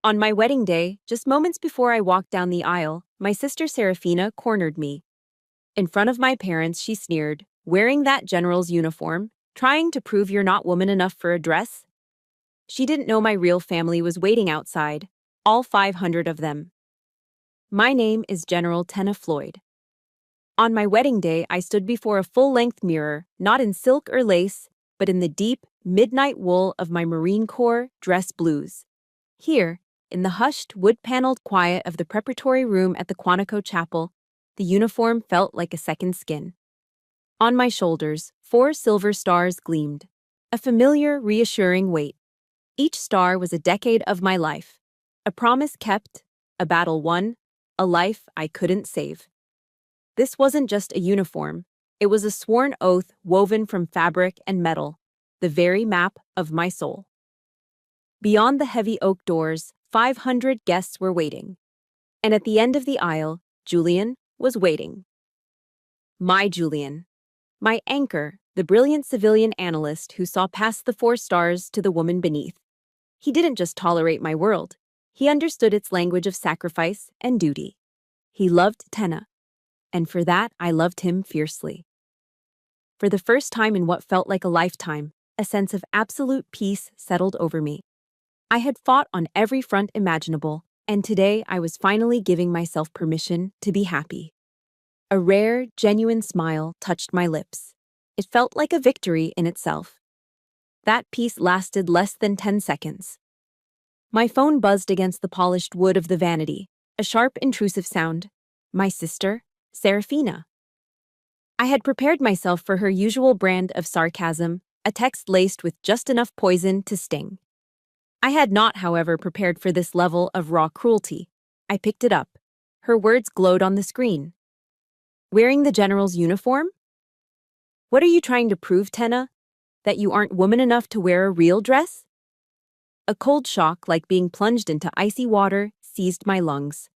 On my wedding day, just moments before I walked down the aisle, my sister Serafina cornered me. In front of my parents, she sneered, "Wearing that general's uniform? Trying to prove you're not woman enough for a dress?" She didn't know my real family was waiting outside, all 500 of them. My name is General Tenna Floyd. On my wedding day, I stood before a full-length mirror, not in silk or lace, but in the deep, midnight wool of my Marine Corps dress blues. Here, in the hushed, wood-paneled quiet of the preparatory room at the Quantico Chapel, the uniform felt like a second skin. On my shoulders, 4 silver stars gleamed, a familiar, reassuring weight. Each star was a decade of my life, a promise kept, a battle won, a life I couldn't save. This wasn't just a uniform, it was a sworn oath woven from fabric and metal, the very map of my soul. Beyond the heavy oak doors, 500 guests were waiting. And at the end of the aisle, Julian was waiting. My Julian. My anchor, the brilliant civilian analyst who saw past the 4 stars to the woman beneath. He didn't just tolerate my world. He understood its language of sacrifice and duty. He loved Tenna. And for that, I loved him fiercely. For the first time in what felt like a lifetime, a sense of absolute peace settled over me. I had fought on every front imaginable, and today I was finally giving myself permission to be happy. A rare, genuine smile touched my lips. It felt like a victory in itself. That peace lasted less than 10 seconds. My phone buzzed against the polished wood of the vanity, a sharp, intrusive sound. My sister, Serafina. I had prepared myself for her usual brand of sarcasm, a text laced with just enough poison to sting. I had not, however, prepared for this level of raw cruelty. I picked it up. Her words glowed on the screen. "Wearing the general's uniform? What are you trying to prove, Tenna? That you aren't woman enough to wear a real dress?" A cold shock, like being plunged into icy water, seized my lungs.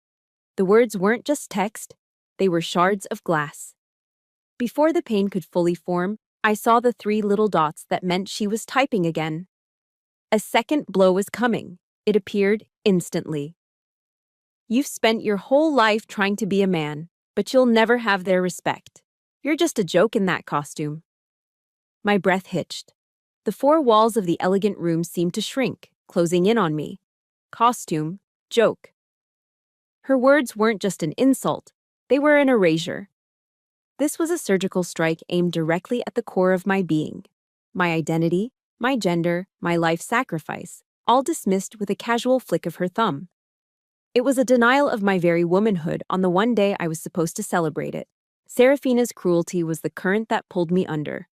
The words weren't just text, they were shards of glass. Before the pain could fully form, I saw the 3 little dots that meant she was typing again. A second blow was coming. It appeared instantly. "You've spent your whole life trying to be a man, but you'll never have their respect. You're just a joke in that costume." My breath hitched. The 4 walls of the elegant room seemed to shrink, closing in on me. Costume, joke. Her words weren't just an insult, they were an erasure. This was a surgical strike aimed directly at the core of my being. My identity, my gender, my life sacrifice, all dismissed with a casual flick of her thumb. It was a denial of my very womanhood on the one day I was supposed to celebrate it. Serafina's cruelty was the current that pulled me under.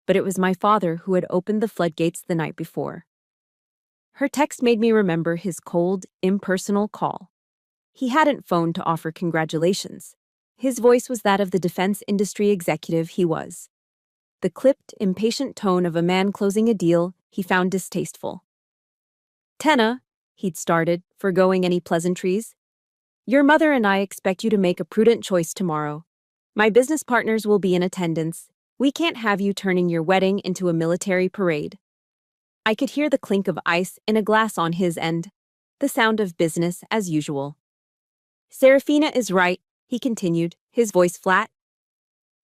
But it was my father who had opened the floodgates the night before. Her text made me remember his cold, impersonal call. He hadn't phoned to offer congratulations. His voice was that of the defense industry executive he was. The clipped, impatient tone of a man closing a deal he found distasteful. "Tenna," he'd started, forgoing any pleasantries, "your mother and I expect you to make a prudent choice tomorrow. My business partners will be in attendance. We can't have you turning your wedding into a military parade." I could hear the clink of ice in a glass on his end, the sound of business as usual. "Serafina is right," he continued, his voice flat.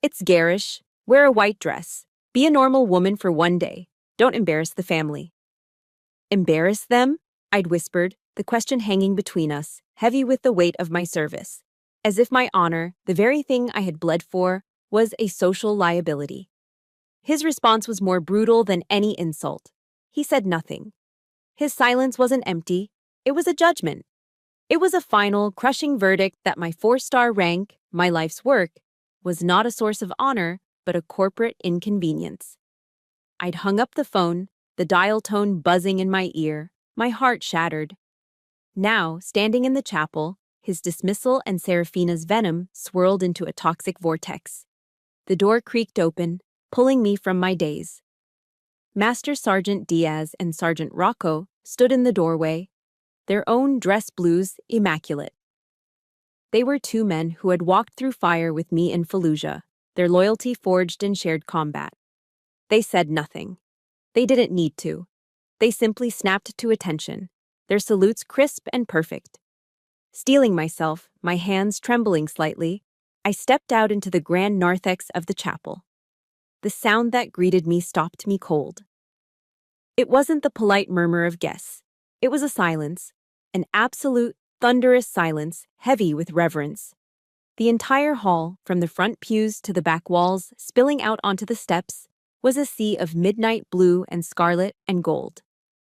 "It's garish. Wear a white dress. Be a normal woman for one day. Don't embarrass the family." "Embarrass them?" I'd whispered, the question hanging between us, heavy with the weight of my service. As if my honor, the very thing I had bled for, was a social liability. His response was more brutal than any insult. He said nothing. His silence wasn't empty, it was a judgment. It was a final, crushing verdict that my 4-star rank, my life's work, was not a source of honor, but a corporate inconvenience. I'd hung up the phone, the dial tone buzzing in my ear, my heart shattered. Now, standing in the chapel, his dismissal and Serafina's venom swirled into a toxic vortex. The door creaked open, pulling me from my daze. Master Sergeant Diaz and Sergeant Rocco stood in the doorway, their own dress blues immaculate. They were 2 men who had walked through fire with me in Fallujah, their loyalty forged in shared combat. They said nothing. They didn't need to. They simply snapped to attention, their salutes crisp and perfect. Steeling myself, my hands trembling slightly, I stepped out into the grand narthex of the chapel. The sound that greeted me stopped me cold. It wasn't the polite murmur of guests. It was a silence, an absolute, thunderous silence, heavy with reverence. The entire hall, from the front pews to the back walls, spilling out onto the steps, was a sea of midnight blue and scarlet and gold.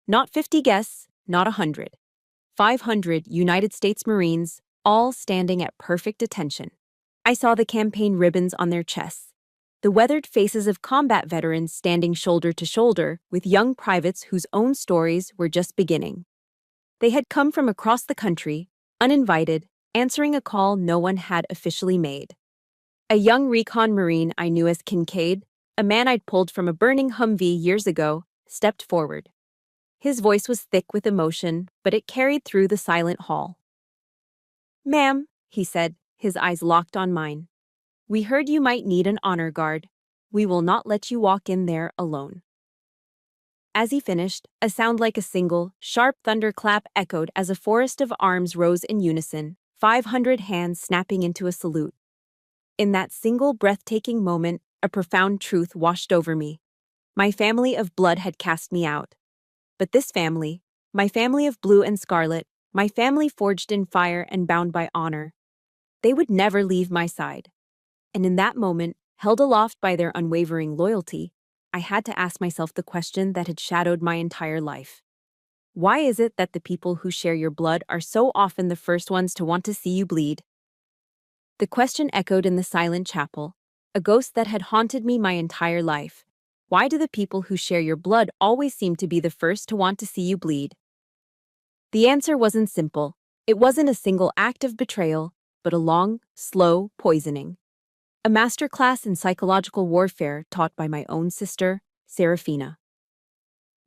Not 50 guests, not 100. 500 United States Marines, all standing at perfect attention. I saw the campaign ribbons on their chests, the weathered faces of combat veterans standing shoulder to shoulder with young privates whose own stories were just beginning. They had come from across the country, uninvited, answering a call no one had officially made. A young recon Marine I knew as Kincaid, a man I'd pulled from a burning Humvee years ago, stepped forward. His voice was thick with emotion, but it carried through the silent hall. "Ma'am," he said, his eyes locked on mine. "We heard you might need an honor guard. We will not let you walk in there alone." As he finished, a sound like a single, sharp thunderclap echoed as a forest of arms rose in unison, 500 hands snapping into a salute. In that single breathtaking moment, a profound truth washed over me. My family of blood had cast me out. But this family, my family of blue and scarlet, my family forged in fire and bound by honor, they would never leave my side. And in that moment, held aloft by their unwavering loyalty, I had to ask myself the question that had shadowed my entire life. Why is it that the people who share your blood are so often the first ones to want to see you bleed? The question echoed in the silent chapel, a ghost that had haunted me my entire life. Why do the people who share your blood always seem to be the first to want to see you bleed? The answer wasn't simple. It wasn't a single act of betrayal, but a long, slow poisoning. A masterclass in psychological warfare taught by my own sister, Serafina.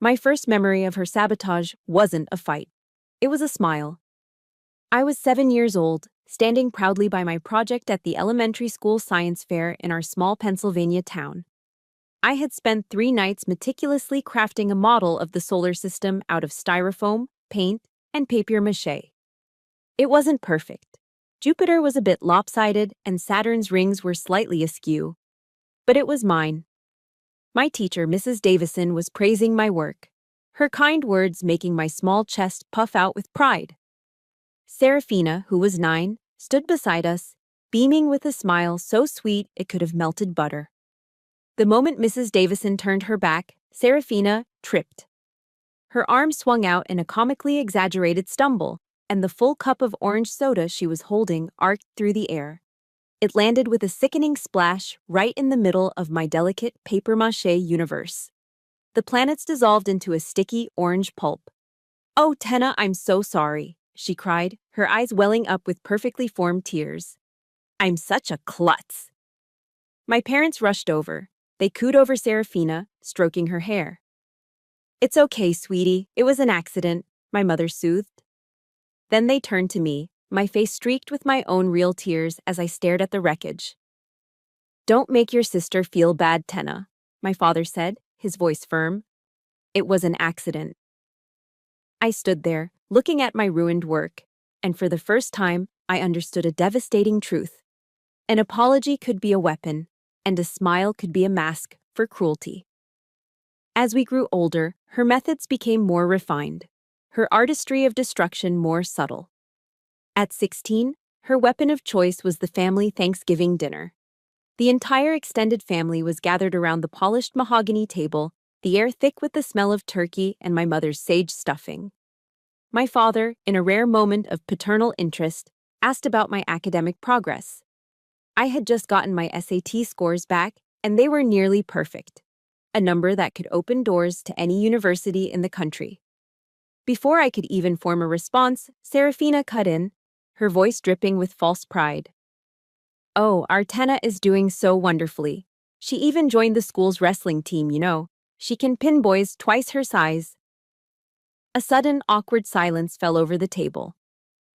My first memory of her sabotage wasn't a fight. It was a smile. I was 7 years old, standing proudly by my project at the elementary school science fair in our small Pennsylvania town. I had spent 3 nights meticulously crafting a model of the solar system out of styrofoam, paint, and papier-mâché. It wasn't perfect. Jupiter was a bit lopsided and Saturn's rings were slightly askew. But it was mine. My teacher, Mrs. Davison, was praising my work, her kind words making my small chest puff out with pride. Serafina, who was 9, stood beside us, beaming with a smile so sweet it could have melted butter. The moment Mrs. Davison turned her back, Serafina tripped. Her arm swung out in a comically exaggerated stumble, and the full cup of orange soda she was holding arced through the air. It landed with a sickening splash right in the middle of my delicate papier-mâché universe. The planets dissolved into a sticky orange pulp. "Oh, Tenna, I'm so sorry," she cried, her eyes welling up with perfectly formed tears. "I'm such a klutz." My parents rushed over. They cooed over Serafina, stroking her hair. "It's okay, sweetie. It was an accident," my mother soothed. Then they turned to me, my face streaked with my own real tears as I stared at the wreckage. "Don't make your sister feel bad, Tenna," my father said, his voice firm. "It was an accident." I stood there, looking at my ruined work, and for the first time, I understood a devastating truth. An apology could be a weapon, and a smile could be a mask for cruelty. As we grew older, her methods became more refined, her artistry of destruction more subtle. At 16, her weapon of choice was the family Thanksgiving dinner. The entire extended family was gathered around the polished mahogany table, the air thick with the smell of turkey and my mother's sage stuffing. My father, in a rare moment of paternal interest, asked about my academic progress. I had just gotten my SAT scores back, and they were nearly perfect, a number that could open doors to any university in the country. Before I could even form a response, Serafina cut in, her voice dripping with false pride. "Oh, our Tenna is doing so wonderfully. She even joined the school's wrestling team, you know. She can pin boys twice her size." A sudden, awkward silence fell over the table.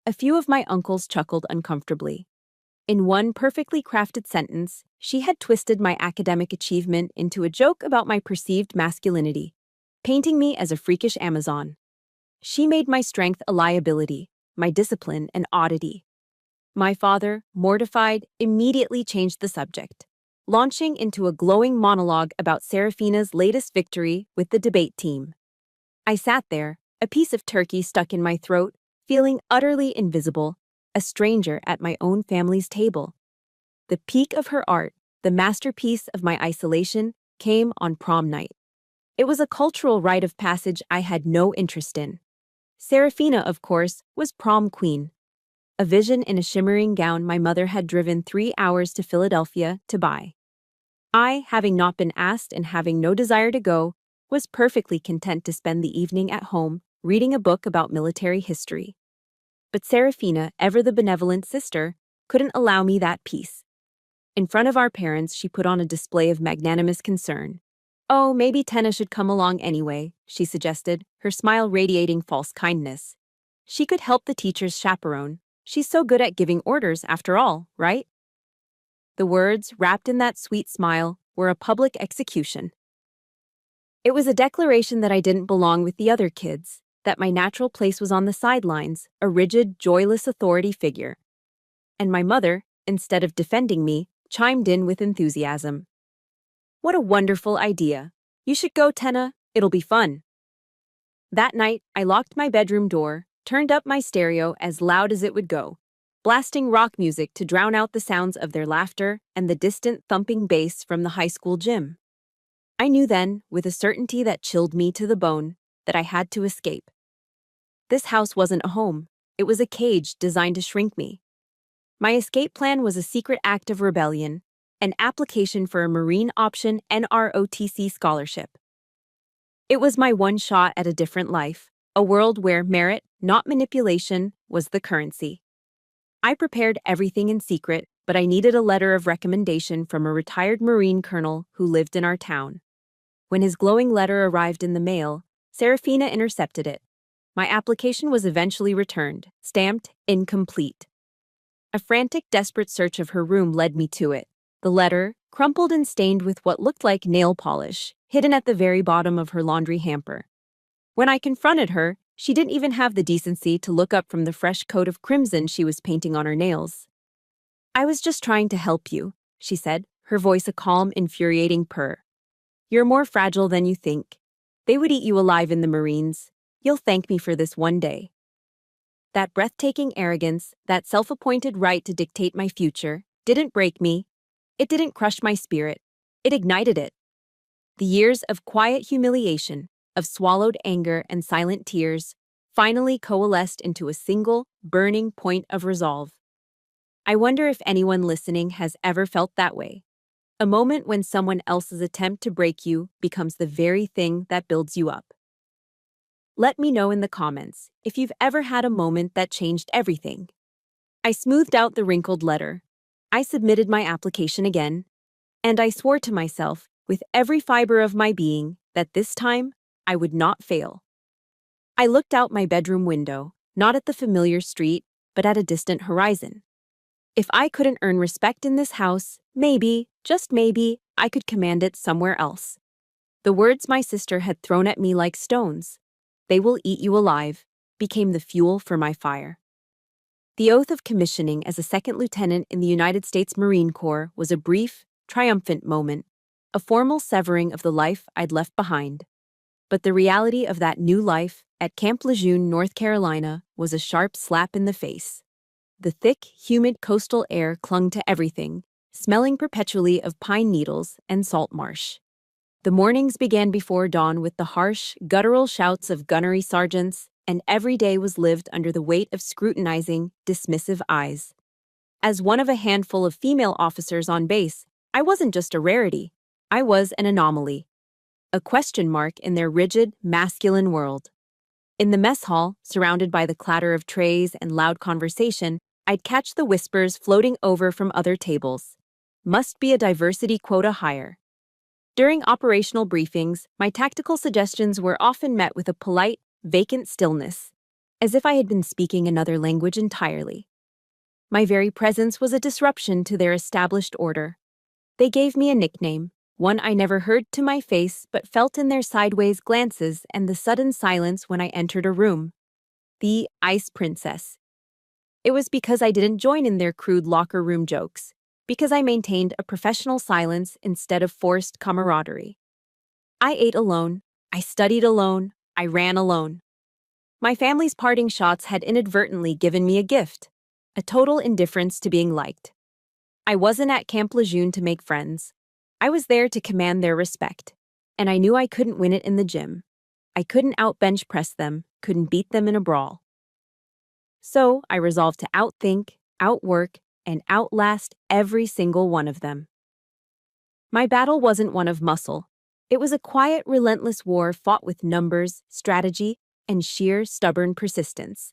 A few of my uncles chuckled uncomfortably. In one perfectly crafted sentence, she had twisted my academic achievement into a joke about my perceived masculinity, painting me as a freakish Amazon. She made my strength a liability, my discipline an oddity. My father, mortified, immediately changed the subject, launching into a glowing monologue about Serafina's latest victory with the debate team. I sat there, a piece of turkey stuck in my throat, feeling utterly invisible, a stranger at my own family's table. The peak of her art, the masterpiece of my isolation, came on prom night. It was a cultural rite of passage I had no interest in. Serafina, of course, was prom queen. A vision in a shimmering gown my mother had driven 3 hours to Philadelphia to buy. I, having not been asked and having no desire to go, was perfectly content to spend the evening at home reading a book about military history. But Serafina, ever the benevolent sister, couldn't allow me that peace. In front of our parents, she put on a display of magnanimous concern. "Oh, maybe Tenna should come along anyway," she suggested, her smile radiating false kindness. "She could help the teacher's chaperone. She's so good at giving orders, after all, right?" The words, wrapped in that sweet smile, were a public execution. It was a declaration that I didn't belong with the other kids, that my natural place was on the sidelines, a rigid, joyless authority figure. And my mother, instead of defending me, chimed in with enthusiasm. "What a wonderful idea. You should go, Tenna. It'll be fun." That night, I locked my bedroom door, turned up my stereo as loud as it would go, blasting rock music to drown out the sounds of their laughter and the distant thumping bass from the high school gym. I knew then, with a certainty that chilled me to the bone, that I had to escape. This house wasn't a home. It was a cage designed to shrink me. My escape plan was a secret act of rebellion, an application for a Marine Option NROTC scholarship. It was my one shot at a different life, a world where merit, not manipulation, was the currency. I prepared everything in secret, but I needed a letter of recommendation from a retired Marine colonel who lived in our town. When his glowing letter arrived in the mail, Serafina intercepted it. My application was eventually returned, stamped incomplete. A frantic, desperate search of her room led me to it. The letter, crumpled and stained with what looked like nail polish, hidden at the very bottom of her laundry hamper. When I confronted her, she didn't even have the decency to look up from the fresh coat of crimson she was painting on her nails. "I was just trying to help you," she said, her voice a calm, infuriating purr. "You're more fragile than you think. They would eat you alive in the Marines. You'll thank me for this one day." That breathtaking arrogance, that self-appointed right to dictate my future, didn't break me. It didn't crush my spirit. It ignited it. The years of quiet humiliation, of swallowed anger and silent tears, finally coalesced into a single, burning point of resolve. I wonder if anyone listening has ever felt that way. A moment when someone else's attempt to break you becomes the very thing that builds you up. Let me know in the comments if you've ever had a moment that changed everything. I smoothed out the wrinkled letter. I submitted my application again, and I swore to myself, with every fiber of my being, that this time I would not fail. I looked out my bedroom window, not at the familiar street, but at a distant horizon. If I couldn't earn respect in this house, maybe, just maybe, I could command it somewhere else. The words my sister had thrown at me like stones, "They will eat you alive," became the fuel for my fire. The oath of commissioning as a second lieutenant in the United States Marine Corps was a brief, triumphant moment, a formal severing of the life I'd left behind. But the reality of that new life at Camp Lejeune, North Carolina, was a sharp slap in the face. The thick, humid coastal air clung to everything, smelling perpetually of pine needles and salt marsh. The mornings began before dawn with the harsh, guttural shouts of gunnery sergeants, and every day was lived under the weight of scrutinizing, dismissive eyes. As one of a handful of female officers on base, I wasn't just a rarity. I was an anomaly. A question mark in their rigid, masculine world. In the mess hall, surrounded by the clatter of trays and loud conversation, I'd catch the whispers floating over from other tables. "Must be a diversity quota higher." During operational briefings, my tactical suggestions were often met with a polite, vacant stillness, as if I had been speaking another language entirely. My very presence was a disruption to their established order. They gave me a nickname, One I never heard to my face but felt in their sideways glances and the sudden silence when I entered a room. The Ice Princess. It was because I didn't join in their crude locker room jokes, because I maintained a professional silence instead of forced camaraderie. I ate alone, I studied alone, I ran alone. My family's parting shots had inadvertently given me a gift, a total indifference to being liked. I wasn't at Camp Lejeune to make friends. I was there to command their respect, and I knew I couldn't win it in the gym. I couldn't outbench press them, couldn't beat them in a brawl. So I resolved to outthink, outwork, and outlast every single one of them. My battle wasn't one of muscle. It was a quiet, relentless war fought with numbers, strategy, and sheer, stubborn persistence.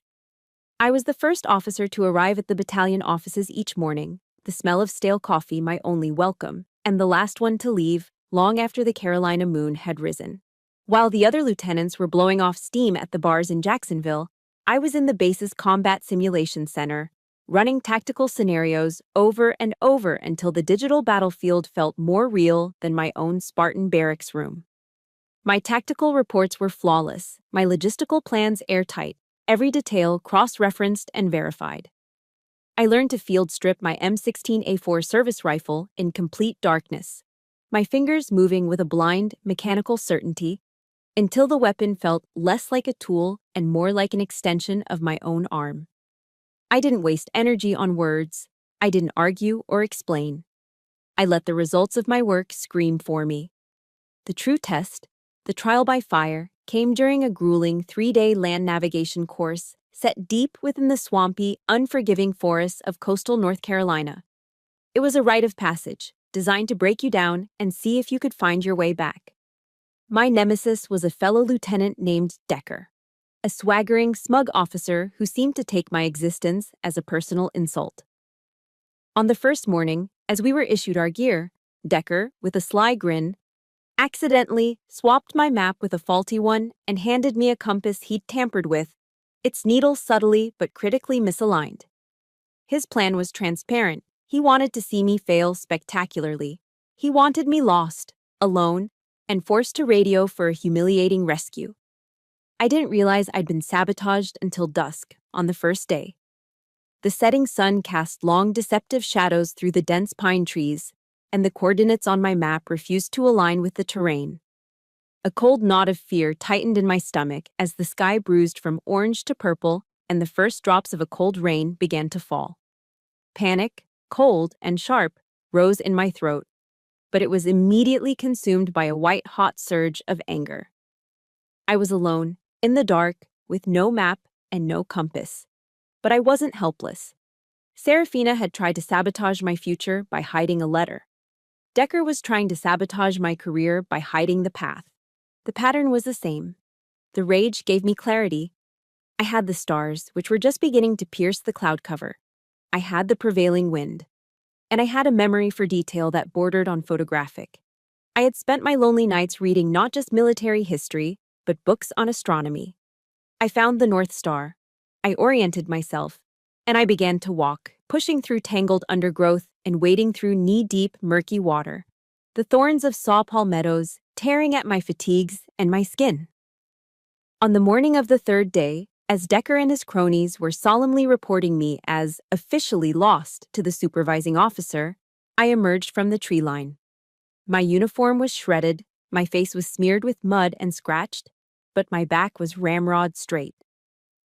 I was the first officer to arrive at the battalion offices each morning, the smell of stale coffee my only welcome, and the last one to leave long after the Carolina moon had risen. While the other lieutenants were blowing off steam at the bars in Jacksonville, I was in the base's combat simulation center, running tactical scenarios over and over until the digital battlefield felt more real than my own Spartan barracks room. My tactical reports were flawless, my logistical plans airtight, every detail cross-referenced and verified. I learned to field strip my M16A4 service rifle in complete darkness, my fingers moving with a blind, mechanical certainty, until the weapon felt less like a tool and more like an extension of my own arm. I didn't waste energy on words. I didn't argue or explain. I let the results of my work scream for me. The true test, the trial by fire, came during a grueling 3-day land navigation course set deep within the swampy, unforgiving forests of coastal North Carolina. It was a rite of passage, designed to break you down and see if you could find your way back. My nemesis was a fellow lieutenant named Decker, a swaggering, smug officer who seemed to take my existence as a personal insult. On the first morning, as we were issued our gear, Decker, with a sly grin, accidentally swapped my map with a faulty one and handed me a compass he'd tampered with, its needle subtly but critically misaligned. His plan was transparent. He wanted to see me fail spectacularly. He wanted me lost, alone, and forced to radio for a humiliating rescue. I didn't realize I'd been sabotaged until dusk on the first day. The setting sun cast long, deceptive shadows through the dense pine trees, and the coordinates on my map refused to align with the terrain. A cold knot of fear tightened in my stomach as the sky bruised from orange to purple and the first drops of a cold rain began to fall. Panic, cold and sharp, rose in my throat, but it was immediately consumed by a white-hot surge of anger. I was alone, in the dark, with no map and no compass. But I wasn't helpless. Serafina had tried to sabotage my future by hiding a letter. Decker was trying to sabotage my career by hiding the path. The pattern was the same. The rage gave me clarity. I had the stars, which were just beginning to pierce the cloud cover. I had the prevailing wind. And I had a memory for detail that bordered on photographic. I had spent my lonely nights reading not just military history, but books on astronomy. I found the North Star. I oriented myself, and I began to walk, pushing through tangled undergrowth and wading through knee-deep, murky water. The thorns of saw palmettos tearing at my fatigues and my skin. On the morning of the third day, as Decker and his cronies were solemnly reporting me as officially lost to the supervising officer, I emerged from the tree line. My uniform was shredded, my face was smeared with mud and scratched, but my back was ramrod straight.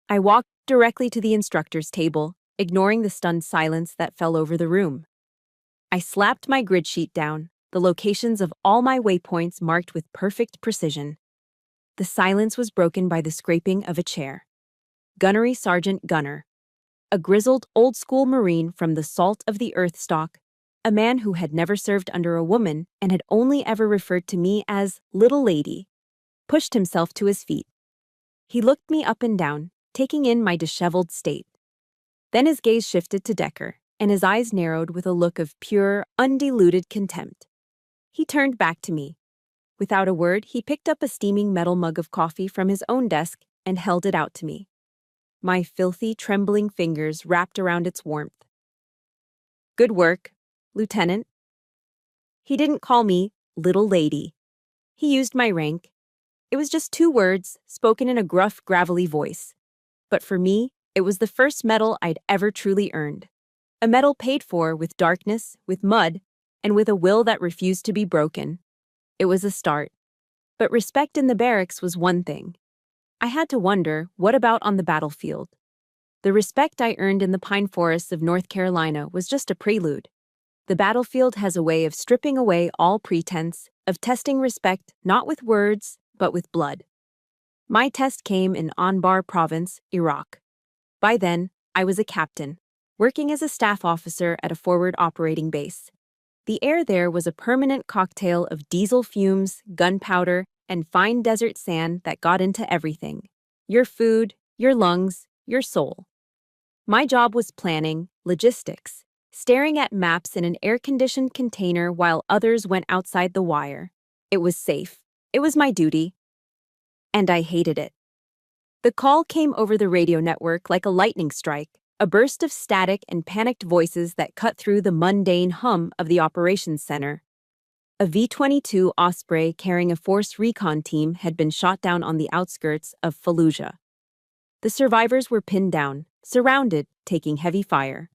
I walked directly to the instructor's table, ignoring the stunned silence that fell over the room. I slapped my grid sheet down, the locations of all my waypoints marked with perfect precision. The silence was broken by the scraping of a chair. Gunnery Sergeant Gunner, a grizzled, old-school Marine from the salt of the earth stock, a man who had never served under a woman and had only ever referred to me as Little Lady, pushed himself to his feet. He looked me up and down, taking in my disheveled state. Then his gaze shifted to Decker, and his eyes narrowed with a look of pure, undiluted contempt. He turned back to me. Without a word, he picked up a steaming metal mug of coffee from his own desk and held it out to me. My filthy, trembling fingers wrapped around its warmth. "Good work, Lieutenant." He didn't call me little lady. He used my rank. It was just 2 words, spoken in a gruff, gravelly voice. But for me, it was the first medal I'd ever truly earned. A medal paid for with darkness, with mud, and with a will that refused to be broken. It was a start. But respect in the barracks was one thing. I had to wonder, what about on the battlefield? The respect I earned in the pine forests of North Carolina was just a prelude. The battlefield has a way of stripping away all pretense, of testing respect not with words, but with blood. My test came in Anbar Province, Iraq. By then, I was a captain, working as a staff officer at a forward operating base. The air there was a permanent cocktail of diesel fumes, gunpowder, and fine desert sand that got into everything. Your food, your lungs, your soul. My job was planning, logistics, staring at maps in an air-conditioned container while others went outside the wire. It was safe. It was my duty. And I hated it. The call came over the radio network like a lightning strike, a burst of static and panicked voices that cut through the mundane hum of the operations center. A V-22 Osprey carrying a force recon team had been shot down on the outskirts of Fallujah. The survivors were pinned down, surrounded, taking heavy fire.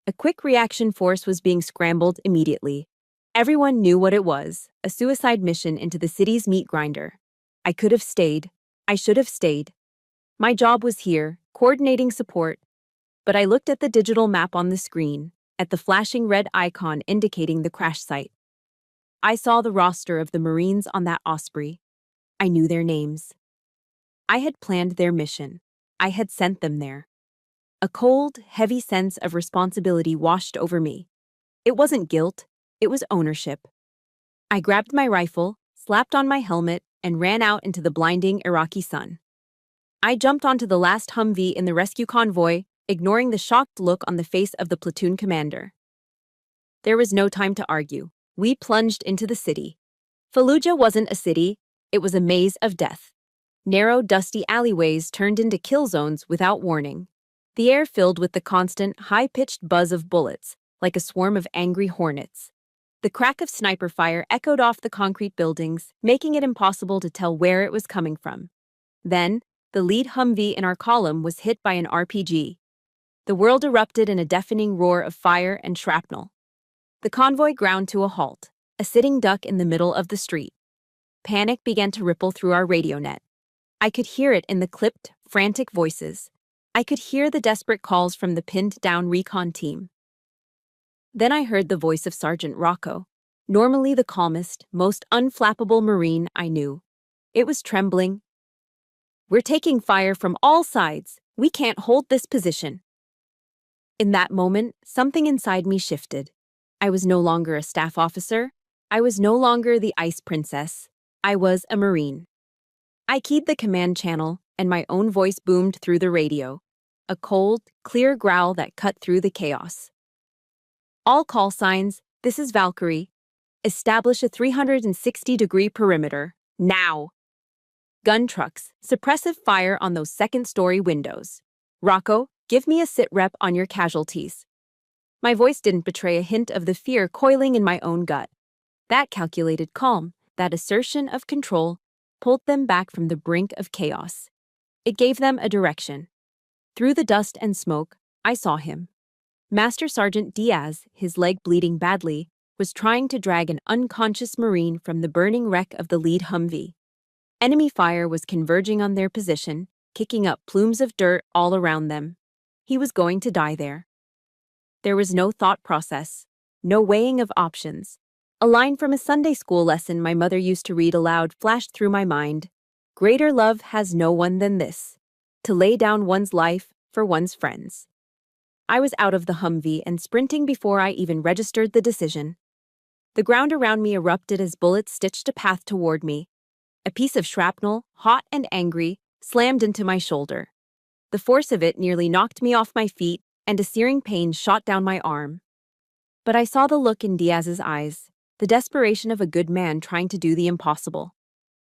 A quick reaction force was being scrambled immediately. Everyone knew what it was, a suicide mission into the city's meat grinder. I could have stayed. I should have stayed. My job was here, coordinating support. But I looked at the digital map on the screen, at the flashing red icon indicating the crash site. I saw the roster of the Marines on that Osprey. I knew their names. I had planned their mission. I had sent them there. A cold, heavy sense of responsibility washed over me. It wasn't guilt, it was ownership. I grabbed my rifle, slapped on my helmet, and ran out into the blinding Iraqi sun. I jumped onto the last Humvee in the rescue convoy, ignoring the shocked look on the face of the platoon commander. There was no time to argue. We plunged into the city. Fallujah wasn't a city, it was a maze of death. Narrow, dusty alleyways turned into kill zones without warning. The air filled with the constant, high-pitched buzz of bullets, like a swarm of angry hornets. The crack of sniper fire echoed off the concrete buildings, making it impossible to tell where it was coming from. Then, the lead Humvee in our column was hit by an RPG. The world erupted in a deafening roar of fire and shrapnel. The convoy ground to a halt, a sitting duck in the middle of the street. Panic began to ripple through our radio net. I could hear it in the clipped, frantic voices. I could hear the desperate calls from the pinned-down recon team. Then I heard the voice of Sergeant Rocco, normally the calmest, most unflappable Marine I knew. It was trembling. "We're taking fire from all sides. We can't hold this position." In that moment, something inside me shifted. I was no longer a staff officer. I was no longer the ice princess. I was a Marine. I keyed the command channel, and my own voice boomed through the radio, a cold, clear growl that cut through the chaos. "All call signs, this is Valkyrie. Establish a 360-degree perimeter, now." Gun trucks, suppressive fire on those second-story windows. "Rocco, give me a sit rep on your casualties." My voice didn't betray a hint of the fear coiling in my own gut. That calculated calm, that assertion of control, pulled them back from the brink of chaos. It gave them a direction. Through the dust and smoke, I saw him. Master Sergeant Diaz, his leg bleeding badly, was trying to drag an unconscious Marine from the burning wreck of the lead Humvee. Enemy fire was converging on their position, kicking up plumes of dirt all around them. He was going to die there. There was no thought process, no weighing of options. A line from a Sunday school lesson my mother used to read aloud flashed through my mind. "Greater love has no one than this, to lay down one's life for one's friends." I was out of the Humvee and sprinting before I even registered the decision. The ground around me erupted as bullets stitched a path toward me. A piece of shrapnel, hot and angry, slammed into my shoulder. The force of it nearly knocked me off my feet, and a searing pain shot down my arm. But I saw the look in Diaz's eyes, the desperation of a good man trying to do the impossible.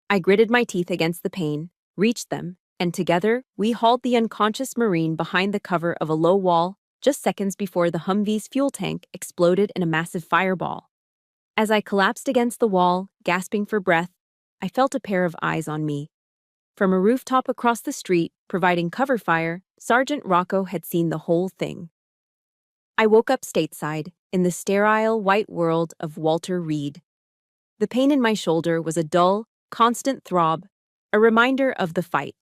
I gritted my teeth against the pain, reached them, and together we hauled the unconscious Marine behind the cover of a low wall just seconds before the Humvee's fuel tank exploded in a massive fireball. As I collapsed against the wall, gasping for breath, I felt a pair of eyes on me. From a rooftop across the street, providing cover fire, Sergeant Rocco had seen the whole thing. I woke up stateside, in the sterile, white world of Walter Reed. The pain in my shoulder was a dull, constant throb, a reminder of the fight.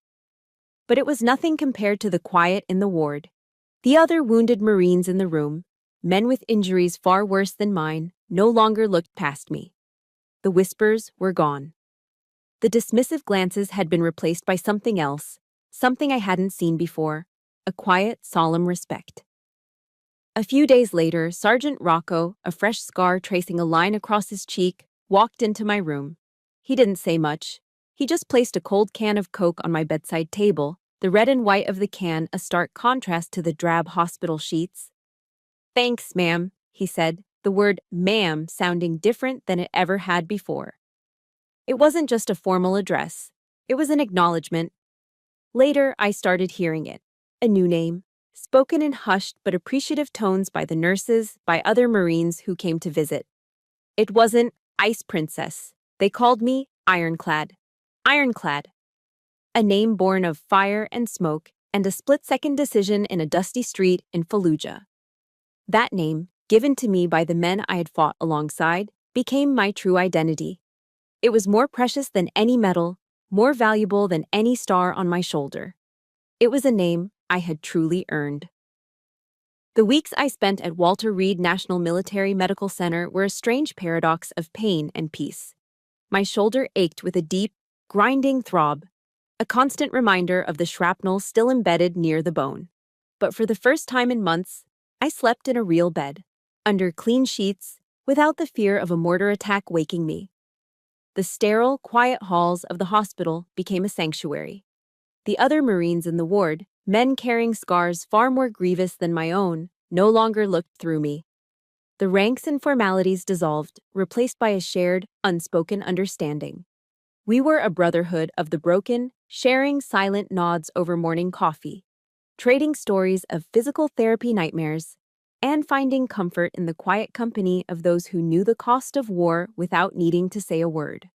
But it was nothing compared to the quiet in the ward. The other wounded Marines in the room, men with injuries far worse than mine, no longer looked past me. The whispers were gone. The dismissive glances had been replaced by something else, something I hadn't seen before, a quiet, solemn respect. A few days later, Sergeant Rocco, a fresh scar tracing a line across his cheek, walked into my room. He didn't say much. He just placed a cold can of Coke on my bedside table, the red and white of the can a stark contrast to the drab hospital sheets. "Thanks, ma'am," he said, the word ma'am sounding different than it ever had before. It wasn't just a formal address. It was an acknowledgement. Later, I started hearing it. A new name, spoken in hushed but appreciative tones by the nurses, by other Marines who came to visit. It wasn't Ice Princess. They called me Ironclad. Ironclad. A name born of fire and smoke and a split-second decision in a dusty street in Fallujah. That name, given to me by the men I had fought alongside, became my true identity. It was more precious than any medal, more valuable than any star on my shoulder. It was a name I had truly earned. The weeks I spent at Walter Reed National Military Medical Center were a strange paradox of pain and peace. My shoulder ached with a deep, grinding throb, a constant reminder of the shrapnel still embedded near the bone. But for the first time in months, I slept in a real bed, under clean sheets, without the fear of a mortar attack waking me. The sterile, quiet halls of the hospital became a sanctuary. The other Marines in the ward, men carrying scars far more grievous than my own, no longer looked through me. The ranks and formalities dissolved, replaced by a shared, unspoken understanding. We were a brotherhood of the broken, sharing silent nods over morning coffee, trading stories of physical therapy nightmares, and finding comfort in the quiet company of those who knew the cost of war without needing to say a word.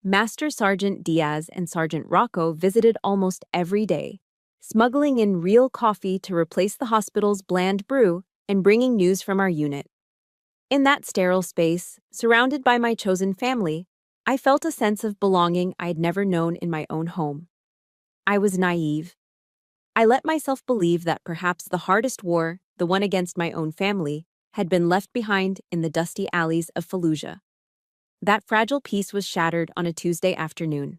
Master Sergeant Diaz and Sergeant Rocco visited almost every day, smuggling in real coffee to replace the hospital's bland brew and bringing news from our unit. In that sterile space, surrounded by my chosen family, I felt a sense of belonging I had never known in my own home. I was naive. I let myself believe that perhaps the hardest war, the one against my own family, had been left behind in the dusty alleys of Fallujah. That fragile peace was shattered on a Tuesday afternoon.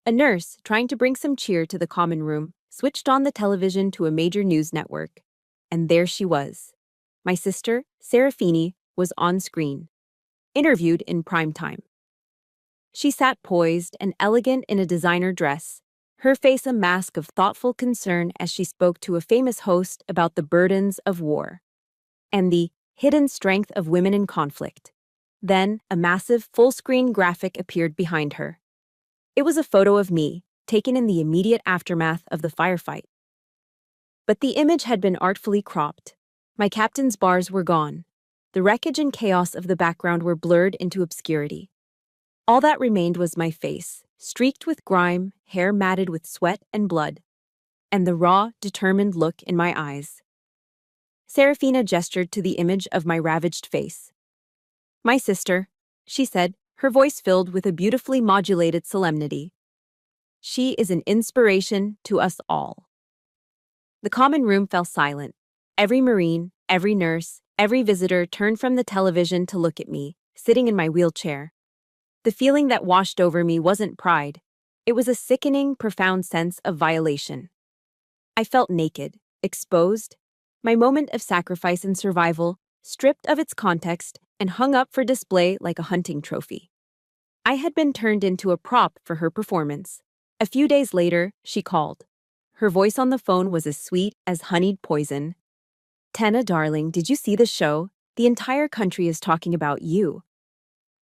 A nurse, trying to bring some cheer to the common room, switched on the television to a major news network. And there she was. My sister, Serafini, was on screen, interviewed in prime time. She sat poised and elegant in a designer dress, her face a mask of thoughtful concern as she spoke to a famous host about the burdens of war and the hidden strength of women in conflict. Then, a massive, full-screen graphic appeared behind her. It was a photo of me, taken in the immediate aftermath of the firefight. But the image had been artfully cropped. My captain's bars were gone. The wreckage and chaos of the background were blurred into obscurity. All that remained was my face, streaked with grime, hair matted with sweat and blood, and the raw, determined look in my eyes. Serafina gestured to the image of my ravaged face. "My sister," she said, her voice filled with a beautifully modulated solemnity. "She is an inspiration to us all." The common room fell silent. Every Marine, every nurse, every visitor turned from the television to look at me, sitting in my wheelchair. The feeling that washed over me wasn't pride. It was a sickening, profound sense of violation. I felt naked, exposed, my moment of sacrifice and survival, stripped of its context and hung up for display like a hunting trophy. I had been turned into a prop for her performance. A few days later, she called. Her voice on the phone was as sweet as honeyed poison. "Tenna, darling, did you see the show? The entire country is talking about you.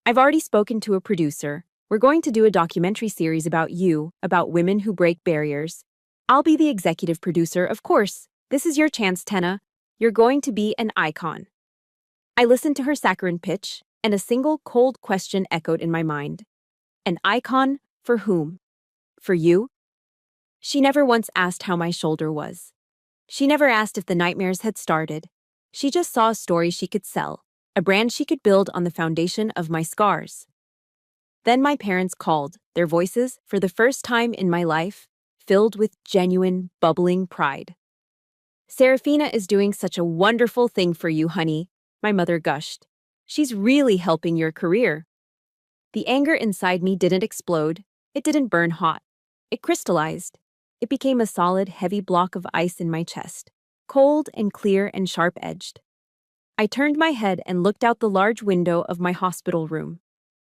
I've already spoken to a producer. We're going to do a documentary series about you, about women who break barriers. I'll be the executive producer, of course. This is your chance, Tenna. You're going to be an icon." I listened to her saccharine pitch, and a single cold question echoed in my mind. An icon for whom? For you? She never once asked how my shoulder was. She never asked if the nightmares had started. She just saw a story she could sell, a brand she could build on the foundation of my scars. Then my parents called, their voices, for the first time in my life, filled with genuine, bubbling pride. "Serafina is doing such a wonderful thing for you, honey," my mother gushed. "She's really helping your career." The anger inside me didn't explode. It didn't burn hot. It crystallized. It became a solid, heavy block of ice in my chest, cold and clear and sharp-edged. I turned my head and looked out the large window of my hospital room.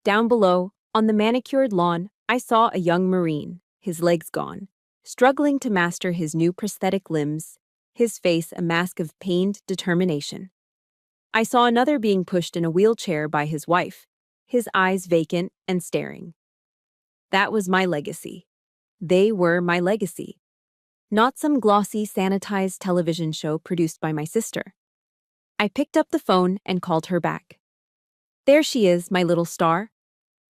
Down below, on the manicured lawn, I saw a young Marine, his legs gone, struggling to master his new prosthetic limbs, his face a mask of pained determination. I saw another being pushed in a wheelchair by his wife, his eyes vacant and staring. That was my legacy. They were my legacy. Not some glossy, sanitized television show produced by my sister. I picked up the phone and called her back. "There she is, my little star."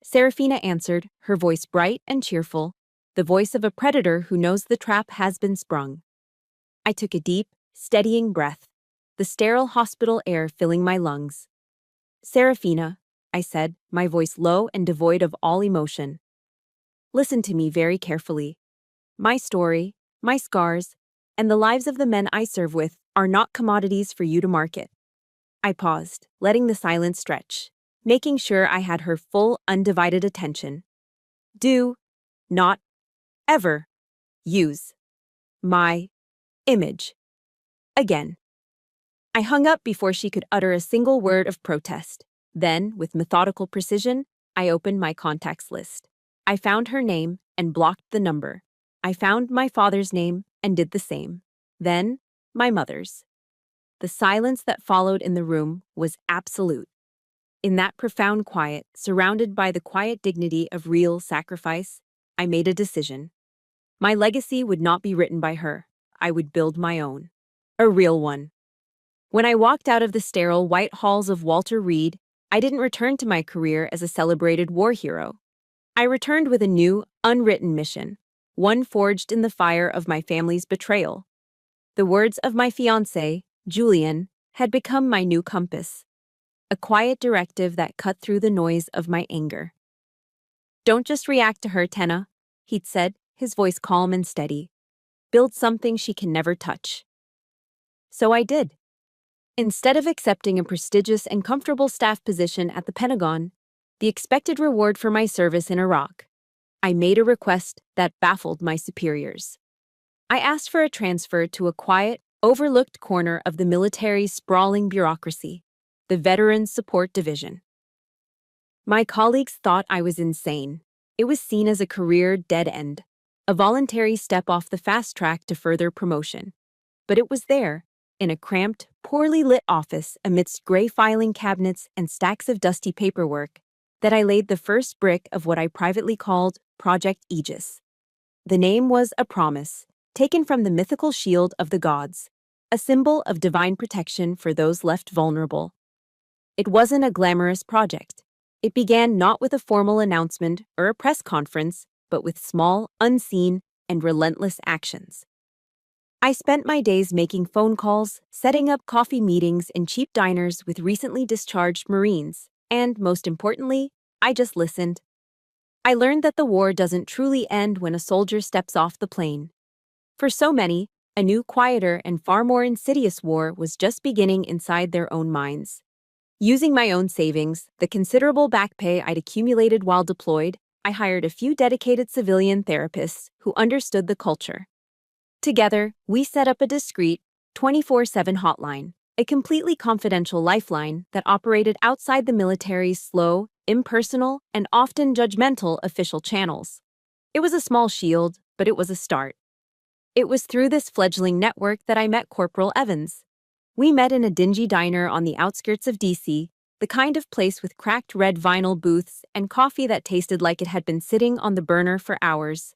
Serafina answered, her voice bright and cheerful, the voice of a predator who knows the trap has been sprung. I took a deep, steadying breath, the sterile hospital air filling my lungs. "Serafina," I said, my voice low and devoid of all emotion. "Listen to me very carefully. My story, my scars, and the lives of the men I serve with are not commodities for you to market." I paused, letting the silence stretch, making sure I had her full, undivided attention. "Do not ever use my image again." I hung up before she could utter a single word of protest. Then, with methodical precision, I opened my contacts list. I found her name and blocked the number. I found my father's name and did the same. Then, my mother's. The silence that followed in the room was absolute. In that profound quiet, surrounded by the quiet dignity of real sacrifice, I made a decision. My legacy would not be written by her. I would build my own. A real one. When I walked out of the sterile white halls of Walter Reed, I didn't return to my career as a celebrated war hero. I returned with a new, unwritten mission, one forged in the fire of my family's betrayal. The words of my fiancé, Julian, had become my new compass. A quiet directive that cut through the noise of my anger. "Don't just react to her, Tenna," he'd said, his voice calm and steady. "Build something she can never touch." So I did. Instead of accepting a prestigious and comfortable staff position at the Pentagon, the expected reward for my service in Iraq, I made a request that baffled my superiors. I asked for a transfer to a quiet, overlooked corner of the military's sprawling bureaucracy, the Veterans Support Division. My colleagues thought I was insane. It was seen as a career dead end, a voluntary step off the fast track to further promotion. But it was there, in a cramped, poorly lit office amidst gray filing cabinets and stacks of dusty paperwork, that I laid the first brick of what I privately called Project Aegis. The name was a promise, taken from the mythical shield of the gods, a symbol of divine protection for those left vulnerable. It wasn't a glamorous project. It began not with a formal announcement or a press conference, but with small, unseen, and relentless actions. I spent my days making phone calls, setting up coffee meetings in cheap diners with recently discharged Marines, and, most importantly, I just listened. I learned that the war doesn't truly end when a soldier steps off the plane. For so many, a new, quieter, and far more insidious war was just beginning inside their own minds. Using my own savings, the considerable back pay I'd accumulated while deployed, I hired a few dedicated civilian therapists who understood the culture. Together, we set up a discreet, 24/7 hotline, a completely confidential lifeline that operated outside the military's slow, impersonal, and often judgmental official channels. It was a small shield, but it was a start. It was through this fledgling network that I met Corporal Evans. We met in a dingy diner on the outskirts of D.C., the kind of place with cracked red vinyl booths and coffee that tasted like it had been sitting on the burner for hours.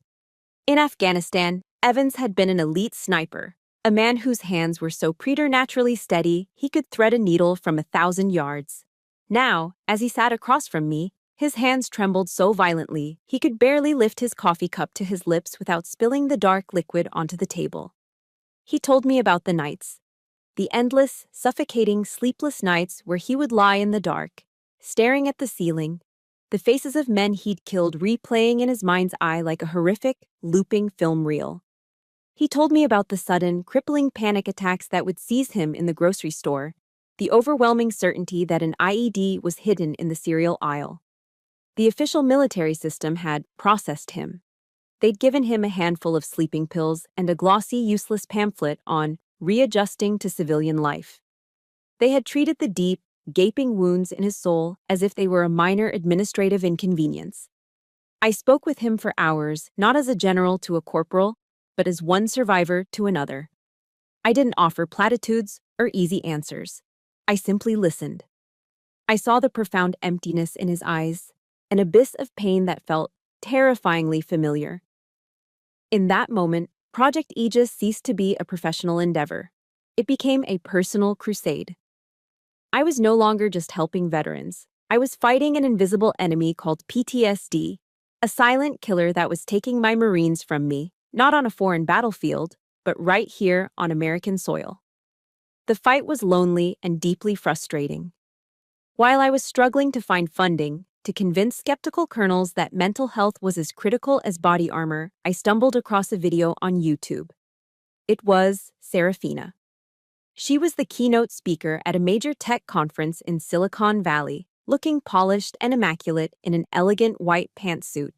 In Afghanistan, Evans had been an elite sniper, a man whose hands were so preternaturally steady he could thread a needle from 1,000 yards. Now, as he sat across from me, his hands trembled so violently he could barely lift his coffee cup to his lips without spilling the dark liquid onto the table. He told me about the nights, the endless, suffocating, sleepless nights where he would lie in the dark, staring at the ceiling, the faces of men he'd killed replaying in his mind's eye like a horrific, looping film reel. He told me about the sudden, crippling panic attacks that would seize him in the grocery store, the overwhelming certainty that an IED was hidden in the cereal aisle. The official military system had processed him. They'd given him a handful of sleeping pills and a glossy, useless pamphlet on readjusting to civilian life. They had treated the deep, gaping wounds in his soul as if they were a minor administrative inconvenience. I spoke with him for hours, not as a general to a corporal, but as one survivor to another. I didn't offer platitudes or easy answers. I simply listened. I saw the profound emptiness in his eyes, an abyss of pain that felt terrifyingly familiar. In that moment, Project Aegis ceased to be a professional endeavor. It became a personal crusade. I was no longer just helping veterans. I was fighting an invisible enemy called PTSD, a silent killer that was taking my Marines from me, not on a foreign battlefield, but right here on American soil. The fight was lonely and deeply frustrating. While I was struggling to find funding, to convince skeptical colonels that mental health was as critical as body armor, I stumbled across a video on YouTube. It was Serafina. She was the keynote speaker at a major tech conference in Silicon Valley, looking polished and immaculate in an elegant white pantsuit.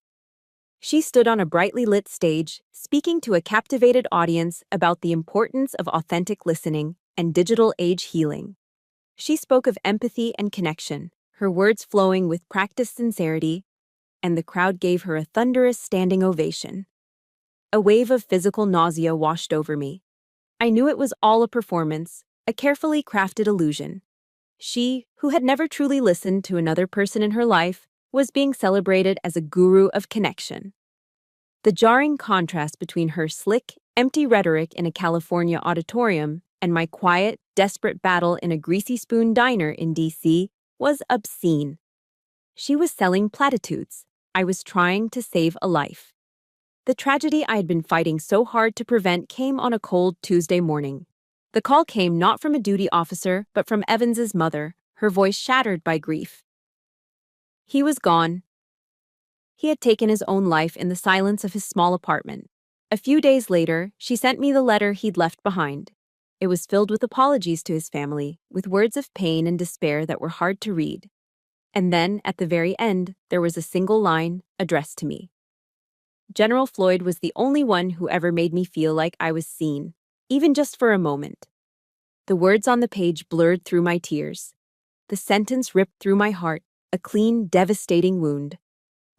She stood on a brightly lit stage, speaking to a captivated audience about the importance of authentic listening and digital age healing. She spoke of empathy and connection, her words flowing with practiced sincerity, and the crowd gave her a thunderous standing ovation. A wave of physical nausea washed over me. I knew it was all a performance, a carefully crafted illusion. She, who had never truly listened to another person in her life, was being celebrated as a guru of connection. The jarring contrast between her slick, empty rhetoric in a California auditorium and my quiet, desperate battle in a greasy spoon diner in D.C. was obscene. She was selling platitudes. I was trying to save a life. The tragedy I had been fighting so hard to prevent came on a cold Tuesday morning. The call came not from a duty officer, but from Evans's mother, her voice shattered by grief. He was gone. He had taken his own life in the silence of his small apartment. A few days later, she sent me the letter he'd left behind. It was filled with apologies to his family, with words of pain and despair that were hard to read. And then, at the very end, there was a single line addressed to me. General Floyd was the only one who ever made me feel like I was seen, even just for a moment. The words on the page blurred through my tears. The sentence ripped through my heart, a clean, devastating wound.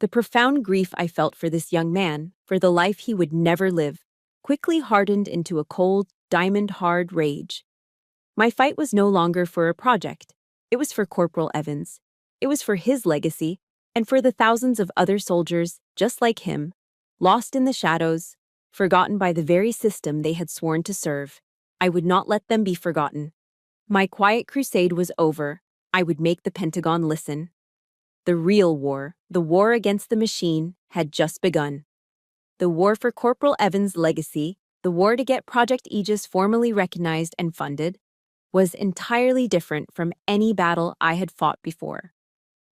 The profound grief I felt for this young man, for the life he would never live, quickly hardened into a cold, diamond-hard rage. My fight was no longer for a project. It was for Corporal Evans. It was for his legacy, and for the thousands of other soldiers, just like him, lost in the shadows, forgotten by the very system they had sworn to serve. I would not let them be forgotten. My quiet crusade was over. I would make the Pentagon listen. The real war, the war against the machine, had just begun. The war for Corporal Evans' legacy, the war to get Project Aegis formally recognized and funded, was entirely different from any battle I had fought before.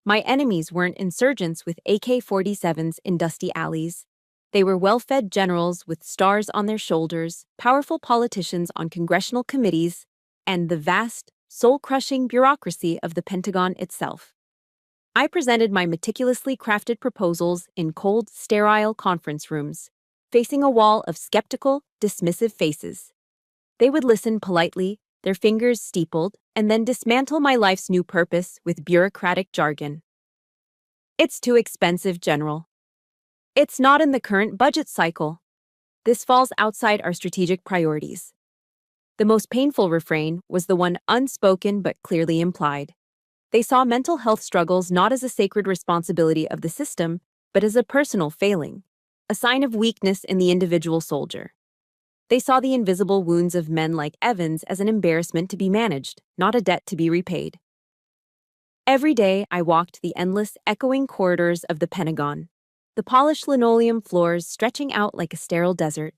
My enemies weren't insurgents with AK-47s in dusty alleys. They were well-fed generals with stars on their shoulders, powerful politicians on congressional committees, and the vast, soul-crushing bureaucracy of the Pentagon itself. I presented my meticulously crafted proposals in cold, sterile conference rooms, facing a wall of skeptical, dismissive faces. They would listen politely, their fingers steepled, and then dismantle my life's new purpose with bureaucratic jargon. It's too expensive, General. It's not in the current budget cycle. This falls outside our strategic priorities. The most painful refrain was the one unspoken but clearly implied. They saw mental health struggles not as a sacred responsibility of the system, but as a personal failing, a sign of weakness in the individual soldier. They saw the invisible wounds of men like Evans as an embarrassment to be managed, not a debt to be repaid. Every day, I walked the endless, echoing corridors of the Pentagon, the polished linoleum floors stretching out like a sterile desert.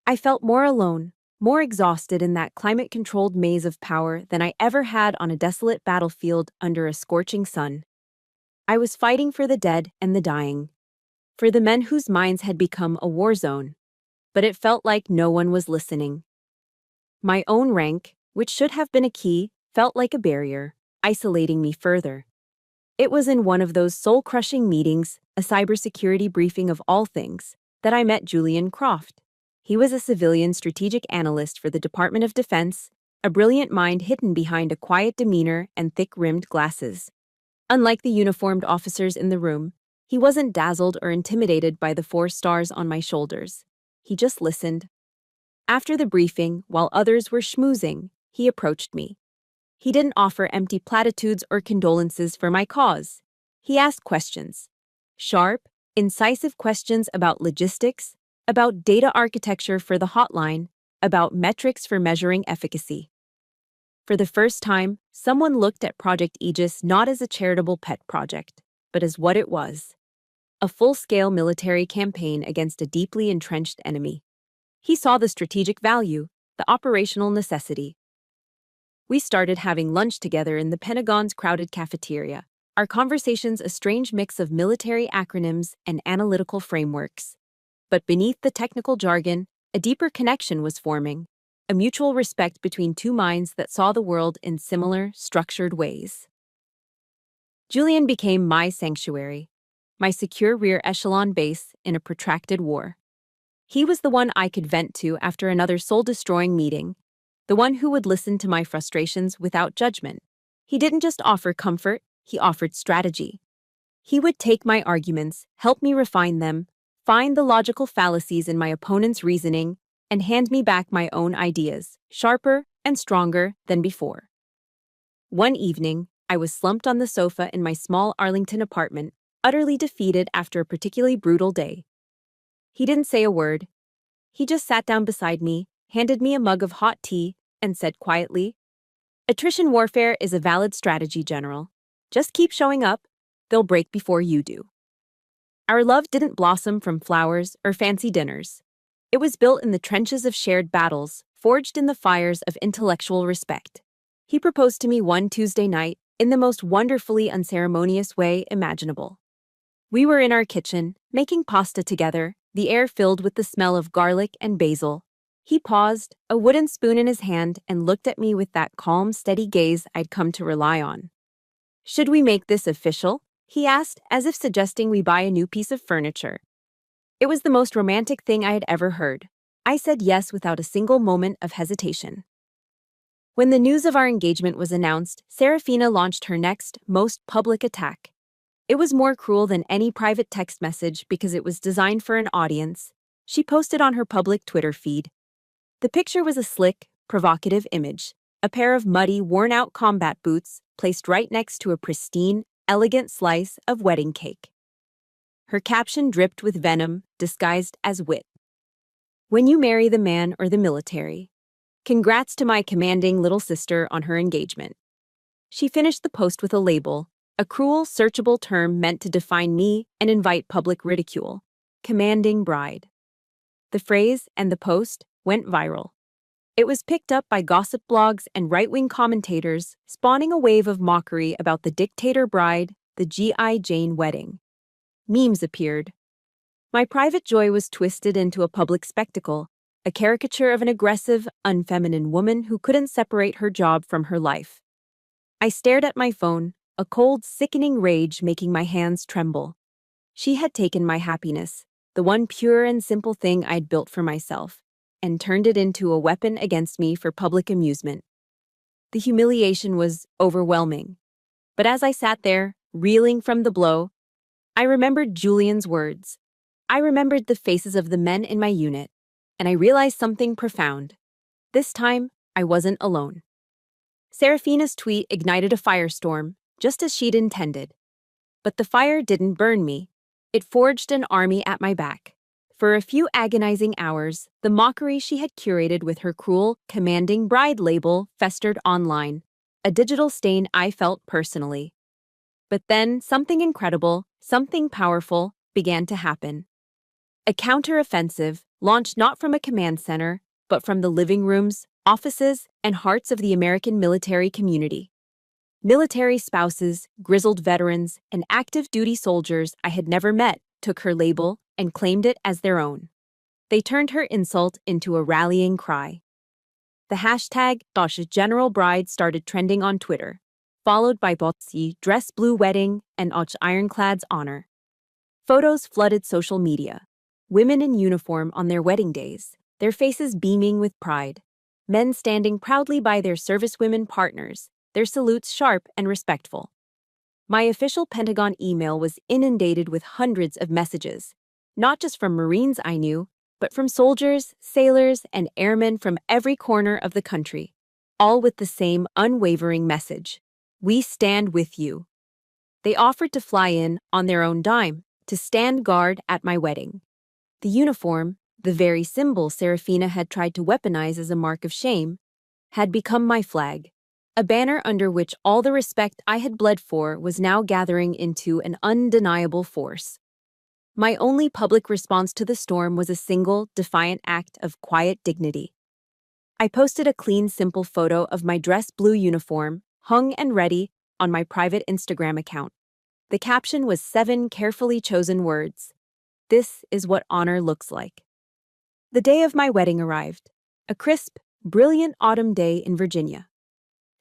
I felt more alone, more exhausted in that climate-controlled maze of power than I ever had on a desolate battlefield under a scorching sun. I was fighting for the dead and the dying, for the men whose minds had become a war zone, but it felt like no one was listening. My own rank, which should have been a key, felt like a barrier, isolating me further. It was in one of those soul-crushing meetings, a cybersecurity briefing of all things, that I met Julian Croft. He was a civilian strategic analyst for the Department of Defense, a brilliant mind hidden behind a quiet demeanor and thick-rimmed glasses. Unlike the uniformed officers in the room, he wasn't dazzled or intimidated by the 4 stars on my shoulders. He just listened. After the briefing, while others were schmoozing, he approached me. He didn't offer empty platitudes or condolences for my cause. He asked questions. Sharp, incisive questions about logistics, about data architecture for the hotline, about metrics for measuring efficacy. For the first time, someone looked at Project Aegis not as a charitable pet project, but as what it was: a full-scale military campaign against a deeply entrenched enemy. He saw the strategic value, the operational necessity. We started having lunch together in the Pentagon's crowded cafeteria, our conversations a strange mix of military acronyms and analytical frameworks. But beneath the technical jargon, a deeper connection was forming, a mutual respect between 2 minds that saw the world in similar, structured ways. Julian became my sanctuary, my secure rear echelon base in a protracted war. He was the one I could vent to after another soul-destroying meeting, the one who would listen to my frustrations without judgment. He didn't just offer comfort, he offered strategy. He would take my arguments, help me refine them, find the logical fallacies in my opponent's reasoning, and hand me back my own ideas, sharper and stronger than before. One evening, I was slumped on the sofa in my small Arlington apartment, utterly defeated after a particularly brutal day. He didn't say a word. He just sat down beside me, handed me a mug of hot tea, and said quietly, "Attrition warfare is a valid strategy, General. Just keep showing up. They'll break before you do." Our love didn't blossom from flowers or fancy dinners. It was built in the trenches of shared battles, forged in the fires of intellectual respect. He proposed to me one Tuesday night in the most wonderfully unceremonious way imaginable. We were in our kitchen, making pasta together, the air filled with the smell of garlic and basil. He paused, a wooden spoon in his hand, and looked at me with that calm, steady gaze I'd come to rely on. "Should we make this official?" he asked, as if suggesting we buy a new piece of furniture. It was the most romantic thing I had ever heard. I said yes without a single moment of hesitation. When the news of our engagement was announced, Serafina launched her next, most public attack. It was more cruel than any private text message because it was designed for an audience. She posted on her public Twitter feed. The picture was a slick, provocative image, a pair of muddy, worn-out combat boots placed right next to a pristine, elegant slice of wedding cake. Her caption dripped with venom, disguised as wit. "When you marry the man or the military. Congrats to my commanding little sister on her engagement." She finished the post with a label, a cruel, searchable term meant to define me and invite public ridicule: commanding bride. The phrase and the post went viral. It was picked up by gossip blogs and right-wing commentators, spawning a wave of mockery about the dictator bride, the G.I. Jane wedding. Memes appeared. My private joy was twisted into a public spectacle, a caricature of an aggressive, unfeminine woman who couldn't separate her job from her life. I stared at my phone, a cold, sickening rage making my hands tremble. She had taken my happiness, the one pure and simple thing I'd built for myself, and turned it into a weapon against me for public amusement. The humiliation was overwhelming. But as I sat there, reeling from the blow, I remembered Julian's words. I remembered the faces of the men in my unit, and I realized something profound. This time, I wasn't alone. Serafina's tweet ignited a firestorm, just as she'd intended. But the fire didn't burn me. It forged an army at my back. For a few agonizing hours, the mockery she had curated with her cruel, commanding bride label festered online. a digital stain I felt personally. But then something incredible, something powerful, began to happen. A counter-offensive, launched not from a command center, but from the living rooms, offices, and hearts of the American military community. Military spouses, grizzled veterans, and active duty soldiers I had never met took her label and claimed it as their own. They turned her insult into a rallying cry. The hashtag General Bride started trending on Twitter, followed by Botsi Dress Blue Wedding and Ironclad's Honor. Photos flooded social media. Women in uniform on their wedding days, their faces beaming with pride. Men standing proudly by their servicewomen partners, their salutes sharp and respectful. My official Pentagon email was inundated with hundreds of messages, not just from Marines I knew, but from soldiers, sailors, and airmen from every corner of the country, all with the same unwavering message: we stand with you. They offered to fly in on their own dime to stand guard at my wedding. The uniform, the very symbol Serafina had tried to weaponize as a mark of shame, had become my flag. A banner under which all the respect I had bled for was now gathering into an undeniable force. My only public response to the storm was a single, defiant act of quiet dignity. I posted a clean, simple photo of my dress blue uniform, hung and ready, on my private Instagram account. The caption was 7 carefully chosen words. This is what honor looks like. The day of my wedding arrived, a crisp, brilliant autumn day in Virginia.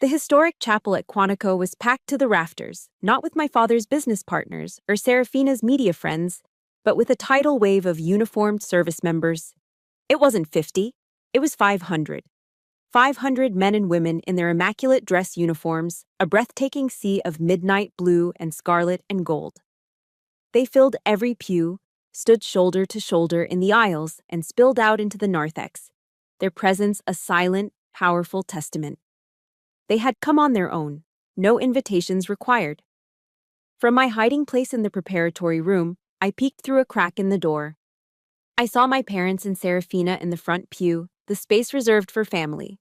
The historic chapel at Quantico was packed to the rafters, not with my father's business partners or Serafina's media friends, but with a tidal wave of uniformed service members. It wasn't 50, it was 500. 500 men and women in their immaculate dress uniforms, a breathtaking sea of midnight blue and scarlet and gold. They filled every pew, stood shoulder to shoulder in the aisles, and spilled out into the narthex, their presence a silent, powerful testament. They had come on their own, no invitations required. From my hiding place in the preparatory room, I peeked through a crack in the door. I saw my parents and Serafina in the front pew, the space reserved for family.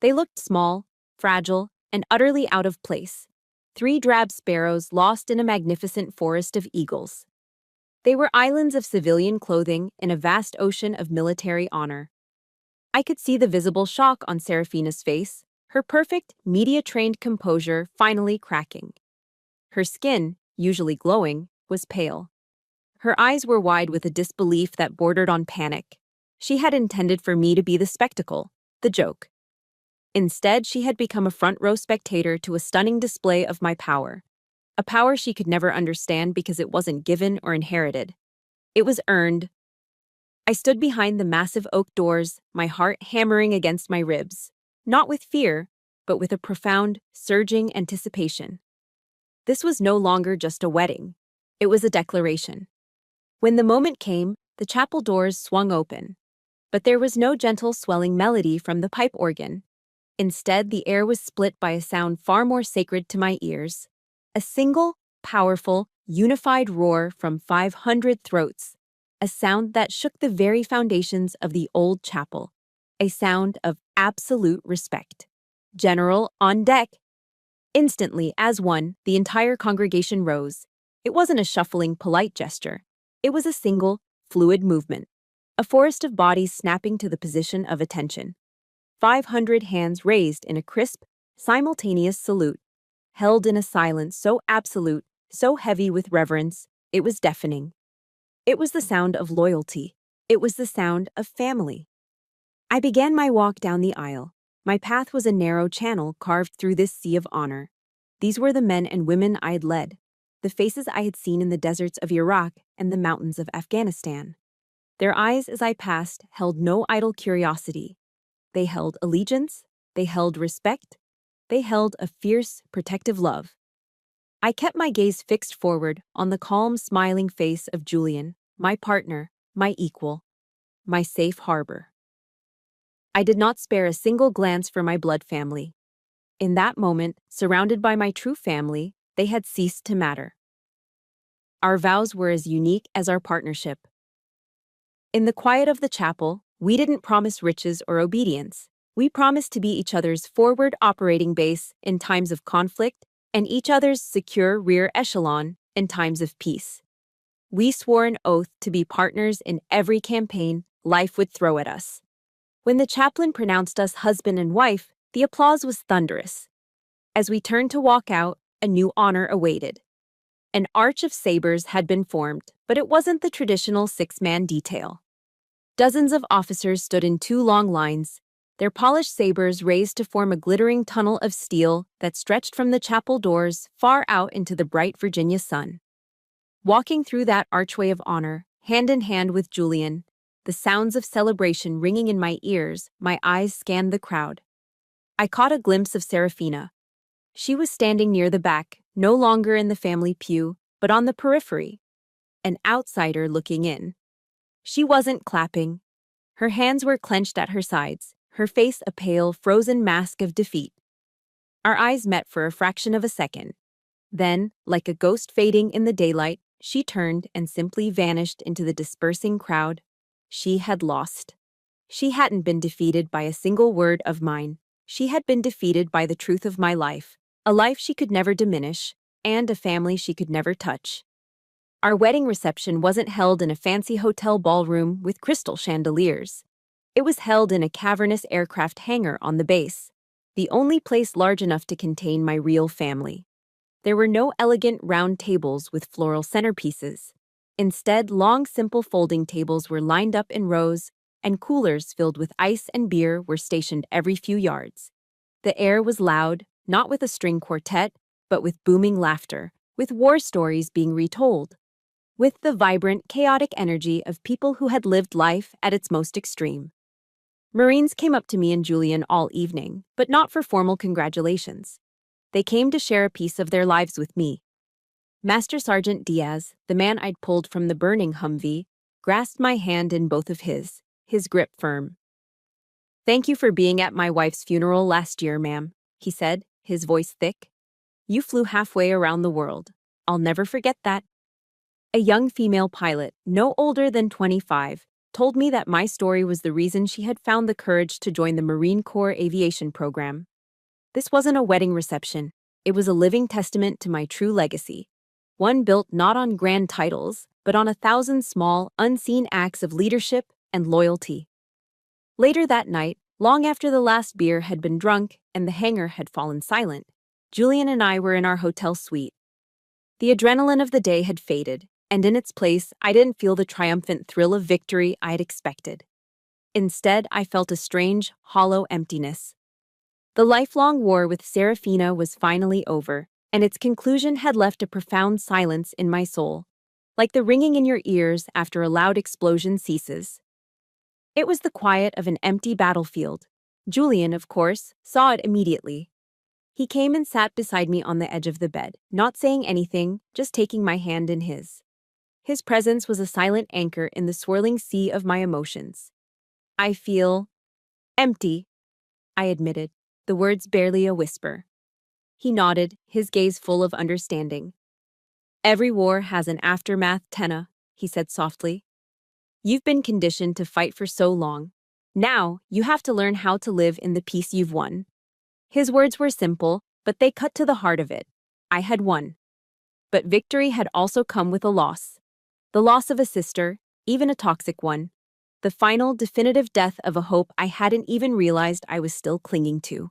They looked small, fragile, and utterly out of place. 3 drab sparrows lost in a magnificent forest of eagles. They were islands of civilian clothing in a vast ocean of military honor. I could see the visible shock on Serafina's face, her perfect, media-trained composure finally cracking. Her skin, usually glowing, was pale. Her eyes were wide with a disbelief that bordered on panic. She had intended for me to be the spectacle, the joke. Instead, she had become a front-row spectator to a stunning display of my power. A power she could never understand because it wasn't given or inherited. It was earned. I stood behind the massive oak doors, my heart hammering against my ribs, not with fear, but with a profound, surging anticipation. This was no longer just a wedding. It was a declaration. When the moment came, the chapel doors swung open. But there was no gentle swelling melody from the pipe organ. Instead, the air was split by a sound far more sacred to my ears. A single, powerful, unified roar from 500 throats. A sound that shook the very foundations of the old chapel. A sound of absolute respect. General, on deck! Instantly, as one, the entire congregation rose. It wasn't a shuffling, polite gesture. It was a single, fluid movement. A forest of bodies snapping to the position of attention. 500 hands raised in a crisp, simultaneous salute, held in a silence so absolute, so heavy with reverence, it was deafening. It was the sound of loyalty. It was the sound of family. I began my walk down the aisle. My path was a narrow channel carved through this sea of honor. These were the men and women I had led, the faces I had seen in the deserts of Iraq and the mountains of Afghanistan. Their eyes as I passed held no idle curiosity. They held allegiance, they held respect, they held a fierce, protective love. I kept my gaze fixed forward on the calm, smiling face of Julian, my partner, my equal, my safe harbor. I did not spare a single glance for my blood family. In that moment, surrounded by my true family, they had ceased to matter. Our vows were as unique as our partnership. In the quiet of the chapel, we didn't promise riches or obedience. We promised to be each other's forward operating base in times of conflict and each other's secure rear echelon in times of peace. We swore an oath to be partners in every campaign life would throw at us. When the chaplain pronounced us husband and wife, the applause was thunderous. As we turned to walk out, a new honor awaited. An arch of sabers had been formed, but it wasn't the traditional six-man detail. Dozens of officers stood in two long lines, their polished sabers raised to form a glittering tunnel of steel that stretched from the chapel doors far out into the bright Virginia sun. Walking through that archway of honor, hand in hand with Julian, the sounds of celebration ringing in my ears, my eyes scanned the crowd. I caught a glimpse of Serafina. She was standing near the back, no longer in the family pew, but on the periphery, an outsider looking in. She wasn't clapping. Her hands were clenched at her sides, her face a pale, frozen mask of defeat. Our eyes met for a fraction of a second. Then, like a ghost fading in the daylight, she turned and simply vanished into the dispersing crowd. She had lost. She hadn't been defeated by a single word of mine. She had been defeated by the truth of my life, a life she could never diminish, and a family she could never touch. Our wedding reception wasn't held in a fancy hotel ballroom with crystal chandeliers. It was held in a cavernous aircraft hangar on the base, the only place large enough to contain my real family. There were no elegant round tables with floral centerpieces. Instead, long, simple folding tables were lined up in rows, and coolers filled with ice and beer were stationed every few yards. The air was loud, not with a string quartet, but with booming laughter, with war stories being retold, with the vibrant, chaotic energy of people who had lived life at its most extreme. Marines came up to me and Julian all evening, but not for formal congratulations. They came to share a piece of their lives with me. Master Sergeant Diaz, the man I'd pulled from the burning Humvee, grasped my hand in both of his grip firm. "Thank you for being at my wife's funeral last year, ma'am," he said, his voice thick. "You flew halfway around the world. I'll never forget that." A young female pilot, no older than 25, told me that my story was the reason she had found the courage to join the Marine Corps aviation program. This wasn't a wedding reception. It was a living testament to my true legacy, one built not on grand titles, but on 1,000 small, unseen acts of leadership and loyalty. Later that night, long after the last beer had been drunk and the hangar had fallen silent, Julian and I were in our hotel suite. The adrenaline of the day had faded, and in its place, I didn't feel the triumphant thrill of victory I'd expected. Instead, I felt a strange, hollow emptiness. The lifelong war with Serafina was finally over, and its conclusion had left a profound silence in my soul, like the ringing in your ears after a loud explosion ceases. It was the quiet of an empty battlefield. Julian, of course, saw it immediately. He came and sat beside me on the edge of the bed, not saying anything, just taking my hand in his. His presence was a silent anchor in the swirling sea of my emotions. "I feel empty," I admitted, the words barely a whisper. He nodded, his gaze full of understanding. "Every war has an aftermath, Tenna," he said softly. "You've been conditioned to fight for so long. Now, you have to learn how to live in the peace you've won." His words were simple, but they cut to the heart of it. I had won. But victory had also come with a loss. The loss of a sister, even a toxic one. The final, definitive death of a hope I hadn't even realized I was still clinging to.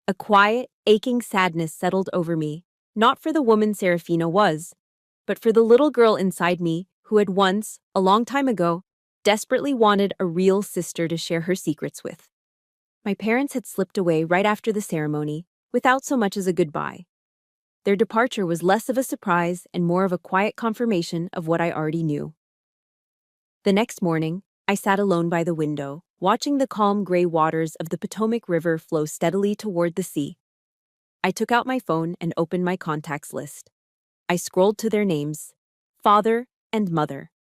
A quiet, aching sadness settled over me, not for the woman Serafina was, but for the little girl inside me who had once, a long time ago, desperately wanted a real sister to share her secrets with. My parents had slipped away right after the ceremony, without so much as a goodbye. Their departure was less of a surprise and more of a quiet confirmation of what I already knew. The next morning, I sat alone by the window, watching the calm gray waters of the Potomac River flow steadily toward the sea. I took out my phone and opened my contacts list. I scrolled to their names, father and mother.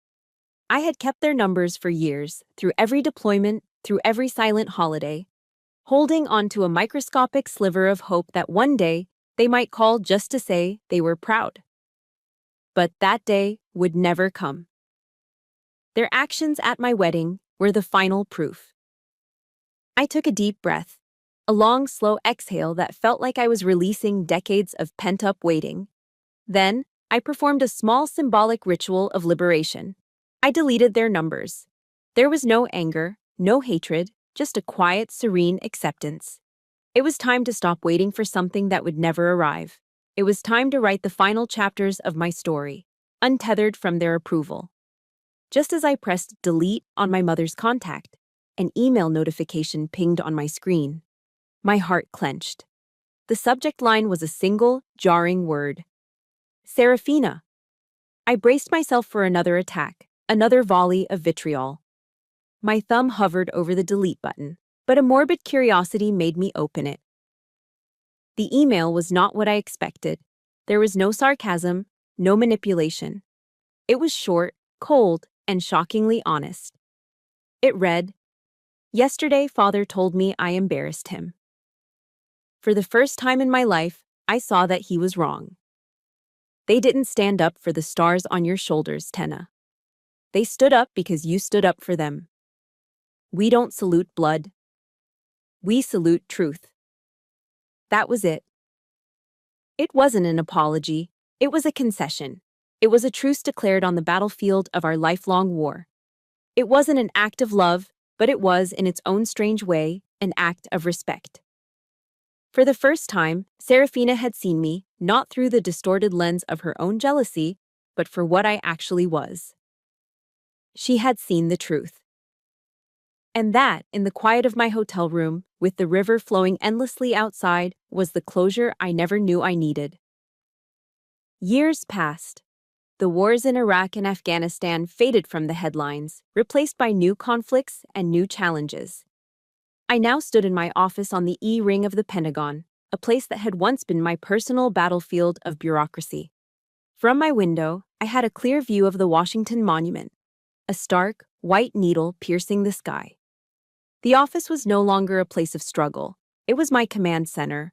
I had kept their numbers for years, through every deployment, through every silent holiday, holding onto a microscopic sliver of hope that one day they might call just to say they were proud. But that day would never come. Their actions at my wedding were the final proof. I took a deep breath, a long, slow exhale that felt like I was releasing decades of pent-up waiting. Then, I performed a small symbolic ritual of liberation. I deleted their numbers. There was no anger, no hatred, just a quiet, serene acceptance. It was time to stop waiting for something that would never arrive. It was time to write the final chapters of my story, untethered from their approval. Just as I pressed delete on my mother's contact, an email notification pinged on my screen. My heart clenched. The subject line was a single, jarring word. Serafina. I braced myself for another attack, another volley of vitriol. My thumb hovered over the delete button, but a morbid curiosity made me open it. The email was not what I expected. There was no sarcasm, no manipulation. It was short, cold, and shockingly honest. It read, "Yesterday, Father told me I embarrassed him. For the first time in my life, I saw that he was wrong. They didn't stand up for the stars on your shoulders, Tenna. They stood up because you stood up for them. We don't salute blood. We salute truth." That was it. It wasn't an apology. It was a concession. It was a truce declared on the battlefield of our lifelong war. It wasn't an act of love, but it was, in its own strange way, an act of respect. For the first time, Serafina had seen me, not through the distorted lens of her own jealousy, but for what I actually was. She had seen the truth. And that, in the quiet of my hotel room, with the river flowing endlessly outside, was the closure I never knew I needed. Years passed. The wars in Iraq and Afghanistan faded from the headlines, replaced by new conflicts and new challenges. I now stood in my office on the E-ring of the Pentagon, a place that had once been my personal battlefield of bureaucracy. From my window, I had a clear view of the Washington Monument, a stark, white needle piercing the sky. The office was no longer a place of struggle. It was my command center.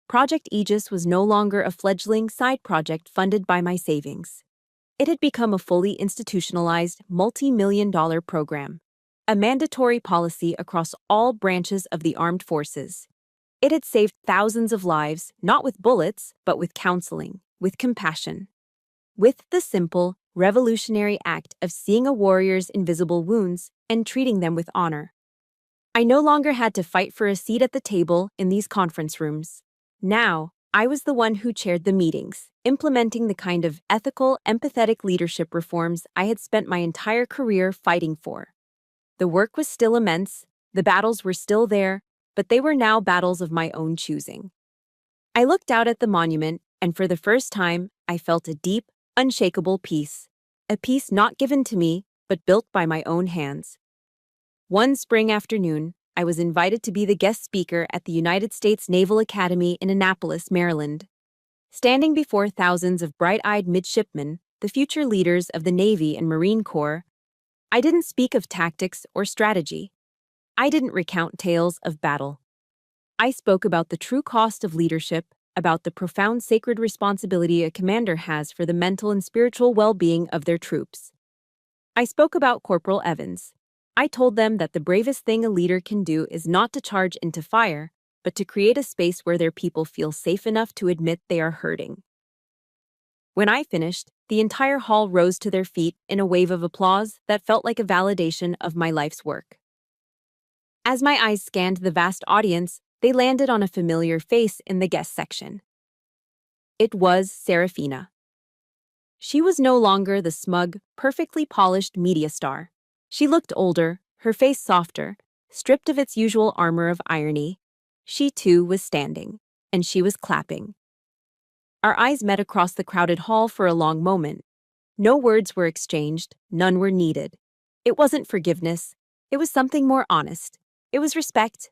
Project Aegis was no longer a fledgling side project funded by my savings. It had become a fully institutionalized, multi-million-dollar program, a mandatory policy across all branches of the armed forces. It had saved thousands of lives, not with bullets, but with counseling, with compassion. With the simple, revolutionary act of seeing a warrior's invisible wounds and treating them with honor. I no longer had to fight for a seat at the table in these conference rooms. Now, I was the one who chaired the meetings, implementing the kind of ethical, empathetic leadership reforms I had spent my entire career fighting for. The work was still immense, the battles were still there, but they were now battles of my own choosing. I looked out at the monument, and for the first time, I felt a deep, unshakable peace. A peace not given to me, but built by my own hands. One spring afternoon, I was invited to be the guest speaker at the United States Naval Academy in Annapolis, Maryland. Standing before thousands of bright-eyed midshipmen, the future leaders of the Navy and Marine Corps, I didn't speak of tactics or strategy. I didn't recount tales of battle. I spoke about the true cost of leadership, about the profound sacred responsibility a commander has for the mental and spiritual well-being of their troops. I spoke about Corporal Evans. I told them that the bravest thing a leader can do is not to charge into fire, but to create a space where their people feel safe enough to admit they are hurting. When I finished, the entire hall rose to their feet in a wave of applause that felt like a validation of my life's work. As my eyes scanned the vast audience, they landed on a familiar face in the guest section. It was Serafina. She was no longer the smug, perfectly polished media star. She looked older, her face softer, stripped of its usual armor of irony. She too was standing, and she was clapping. Our eyes met across the crowded hall for a long moment. No words were exchanged, none were needed. It wasn't forgiveness, it was something more honest. It was respect.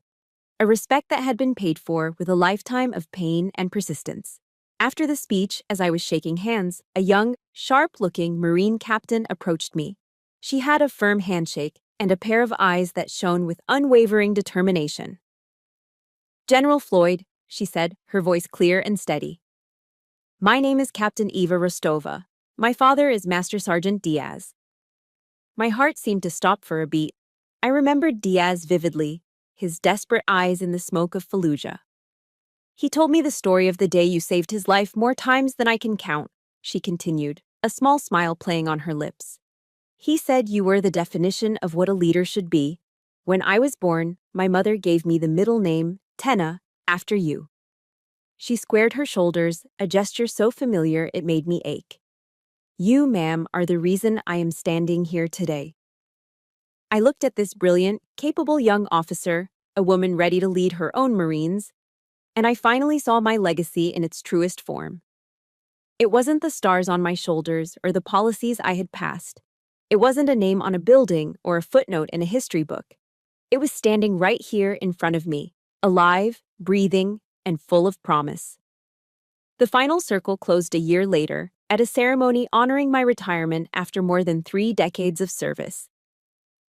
A respect that had been paid for with a lifetime of pain and persistence. After the speech, as I was shaking hands, a young, sharp-looking Marine captain approached me. She had a firm handshake and a pair of eyes that shone with unwavering determination. "General Floyd," she said, her voice clear and steady. "My name is Captain Eva Rostova. My father is Master Sergeant Diaz." My heart seemed to stop for a beat. I remembered Diaz vividly. his desperate eyes in the smoke of Fallujah. He told me the story of the day you saved his life more times than I can count, she continued, a small smile playing on her lips. He said you were the definition of what a leader should be. When I was born, my mother gave me the middle name, Tenna, after you. She squared her shoulders, a gesture so familiar it made me ache. You, ma'am, are the reason I am standing here today. I looked at this brilliant, capable young officer, a woman ready to lead her own Marines, and I finally saw my legacy in its truest form. It wasn't the stars on my shoulders or the policies I had passed. It wasn't a name on a building or a footnote in a history book. It was standing right here in front of me, alive, breathing, and full of promise. The final circle closed a year later, at a ceremony honoring my retirement after more than 3 decades of service.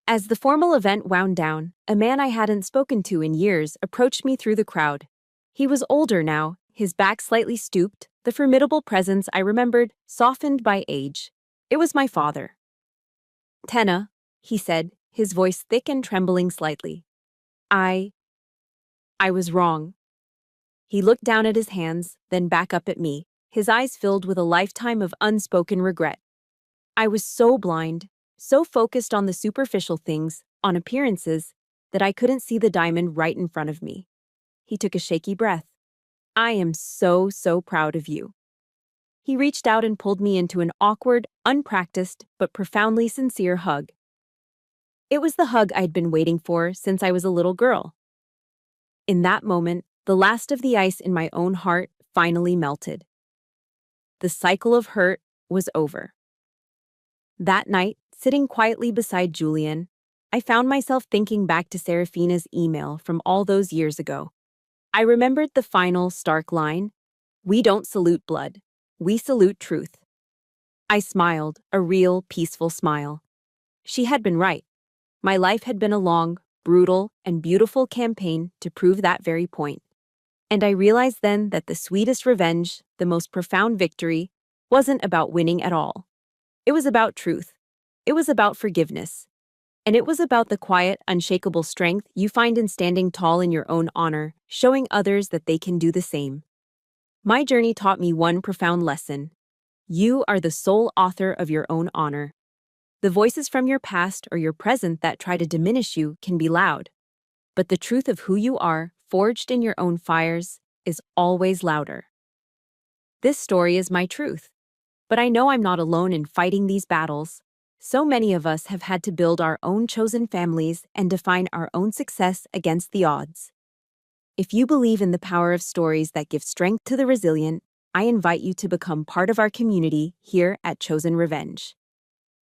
As the formal event wound down, a man I hadn't spoken to in years approached me through the crowd. He was older now, his back slightly stooped, the formidable presence I remembered softened by age. It was my father. Tenna, he said, his voice thick and trembling slightly. I was wrong. He looked down at his hands, then back up at me, his eyes filled with a lifetime of unspoken regret. I was so blind, so focused on the superficial things, on appearances, that I couldn't see the diamond right in front of me. He took a shaky breath. I am so proud of you. He reached out and pulled me into an awkward, unpracticed, but profoundly sincere hug. It was the hug I'd been waiting for since I was a little girl. In that moment, the last of the ice in my own heart finally melted. The cycle of hurt was over. That night, sitting quietly beside Julian, I found myself thinking back to Serafina's email from all those years ago. I remembered the final, stark line, "We don't salute blood. We salute truth." I smiled, a real, peaceful smile. She had been right. My life had been a long, brutal, and beautiful campaign to prove that very point. And I realized then that the sweetest revenge, the most profound victory, wasn't about winning at all. It was about truth. It was about forgiveness. And it was about the quiet, unshakable strength you find in standing tall in your own honor, showing others that they can do the same. My journey taught me one profound lesson. You are the sole author of your own honor. The voices from your past or your present that try to diminish you can be loud. But the truth of who you are, forged in your own fires, is always louder. This story is my truth. But I know I'm not alone in fighting these battles. So many of us have had to build our own chosen families and define our own success against the odds. If you believe in the power of stories that give strength to the resilient, I invite you to become part of our community here at Chosen Revenge.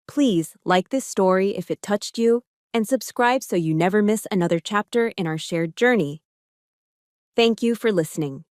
Please like this story if it touched you, and subscribe so you never miss another chapter in our shared journey. Thank you for listening.